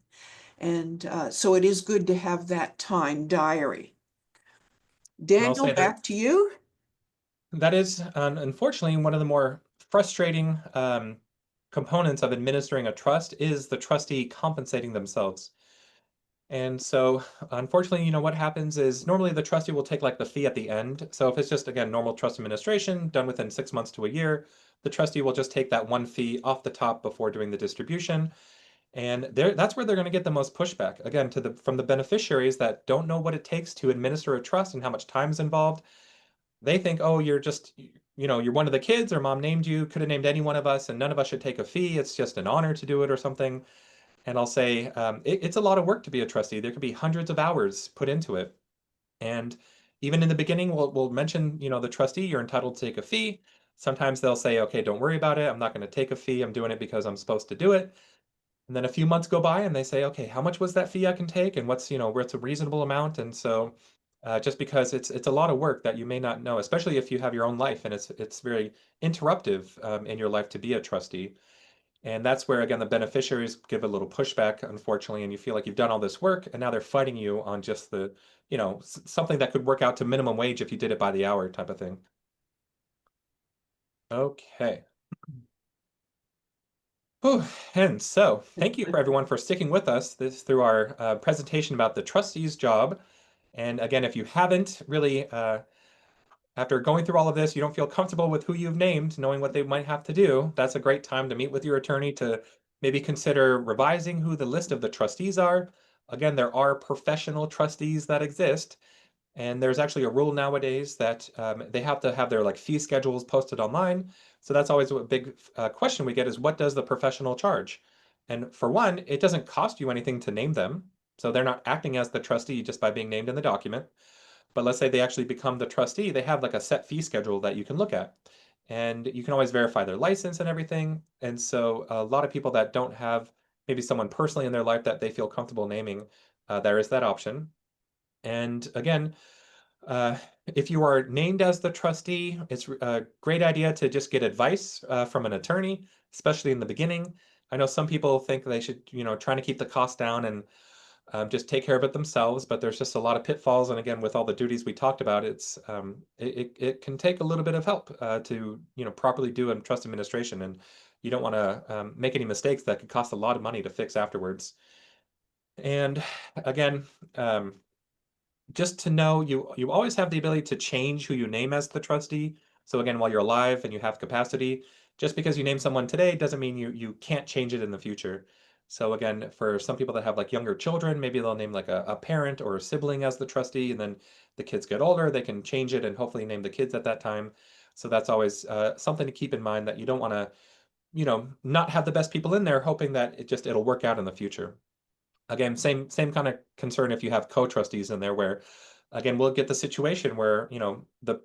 And so it is good to have that time diary. And I'll Daniel, say that back to you. that is unfortunately one of the more frustrating components of administering a trust is the trustee compensating themselves. And so, unfortunately, what happens is normally the trustee will take like the fee at the end. So if it's just, again, normal trust administration done within 6 months to a year, the trustee will just take that one fee off the top before doing the distribution. And that's where they're going to get the most pushback, again, from the beneficiaries that don't know what it takes to administer a trust and how much time is involved. They think, oh, you're just, you're one of the kids, or mom named you, could have named any one of us, and none of us should take a fee. It's just an honor to do it or something. And I'll say it's a lot of work to be a trustee. There could be hundreds of hours put into it. And even in the beginning, we'll mention, the trustee, you're entitled to take a fee. Sometimes they'll say, okay, don't worry about it. I'm not going to take a fee. I'm doing it because I'm supposed to do it. And then a few months go by and they say, okay, how much was that fee I can take? And what's a reasonable amount? And so just because it's a lot of work that you may not know, especially if you have your own life and it's very interruptive in your life to be a trustee. And that's where, again, the beneficiaries give a little pushback, unfortunately, and you feel like you've done all this work and now they're fighting you on just something that could work out to minimum wage if you did it by the hour type of thing. Okay. Whew. And so, thank you for everyone for sticking with us through our presentation about the trustee's job. And again, if you haven't really, after going through all of this, you don't feel comfortable with who you've named, knowing what they might have to do, that's a great time to meet with your attorney to maybe consider revising who the list of the trustees are. Again, there are professional trustees that exist, and there's actually a rule nowadays that they have to have their like fee schedules posted online. So that's always a big question we get is what does the professional charge? And for one, it doesn't cost you anything to name them. So they're not acting as the trustee just by being named in the document. But let's say they actually become the trustee, they have like a set fee schedule that you can look at. And you can always verify their license and everything. And so a lot of people that don't have maybe someone personally in their life that they feel comfortable naming, there is that option. And again, uh, if you are named as the trustee, it's a great idea to just get advice from an attorney, especially in the beginning. I know some people think they should, trying to keep the cost down and just take care of it themselves, but there's just a lot of pitfalls. And again, with all the duties we talked about, it can take a little bit of help to properly do a trust administration, and you don't want to make any mistakes that could cost a lot of money to fix afterwards. And again, just to know you always have the ability to change who you name as the trustee. So again, while you're alive and you have capacity, just because you name someone today doesn't mean you can't change it in the future. So again, for some people that have like younger children, maybe they'll name like a parent or a sibling as the trustee, and then the kids get older, they can change it and hopefully name the kids at that time. So that's always something to keep in mind, that you don't want to, not have the best people in there, hoping that it'll work out in the future. Again, same kind of concern if you have co-trustees in there, where again we'll get the situation where the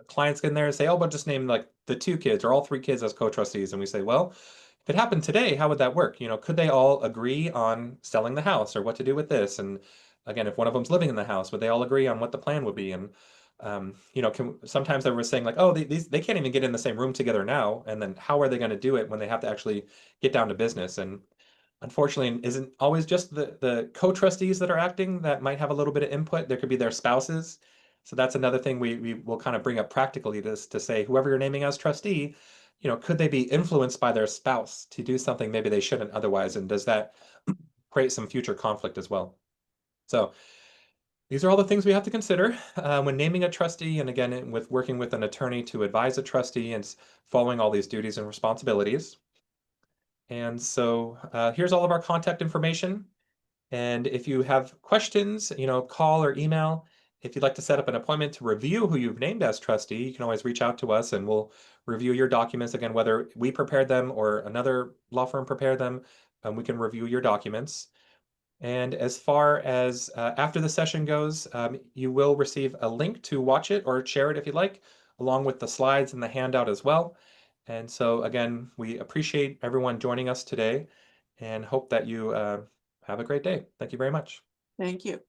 clients get in there and say, oh, but just name like the two kids or all three kids as co-trustees, and we say, well, if it happened today, how would that work? Could they all agree on selling the house or what to do with this? And again, if one of them's living in the house, would they all agree on what the plan would be? And sometimes they were saying like, oh, they can't even get in the same room together now, and then how are they going to do it when they have to actually get down to business? And unfortunately, isn't always just the co-trustees that are acting that might have a little bit of input. There could be their spouses. So that's another thing we will kind of bring up practically to say, whoever you're naming as trustee, could they be influenced by their spouse to do something maybe they shouldn't otherwise? And does that create some future conflict as well? So these are all the things we have to consider when naming a trustee. And again, with working with an attorney to advise a trustee and following all these duties and responsibilities. And so here's all of our contact information. And if you have questions, call or email. If you'd like to set up an appointment to review who you've named as trustee, you can always reach out to us and we'll review your documents. Again, whether we prepared them or another law firm prepared them, we can review your documents. And as far as after the session goes, you will receive a link to watch it or share it if you'd like, along with the slides and the handout as well. And so again, we appreciate everyone joining us today and hope that you have a great day. Thank you very much. Thank you.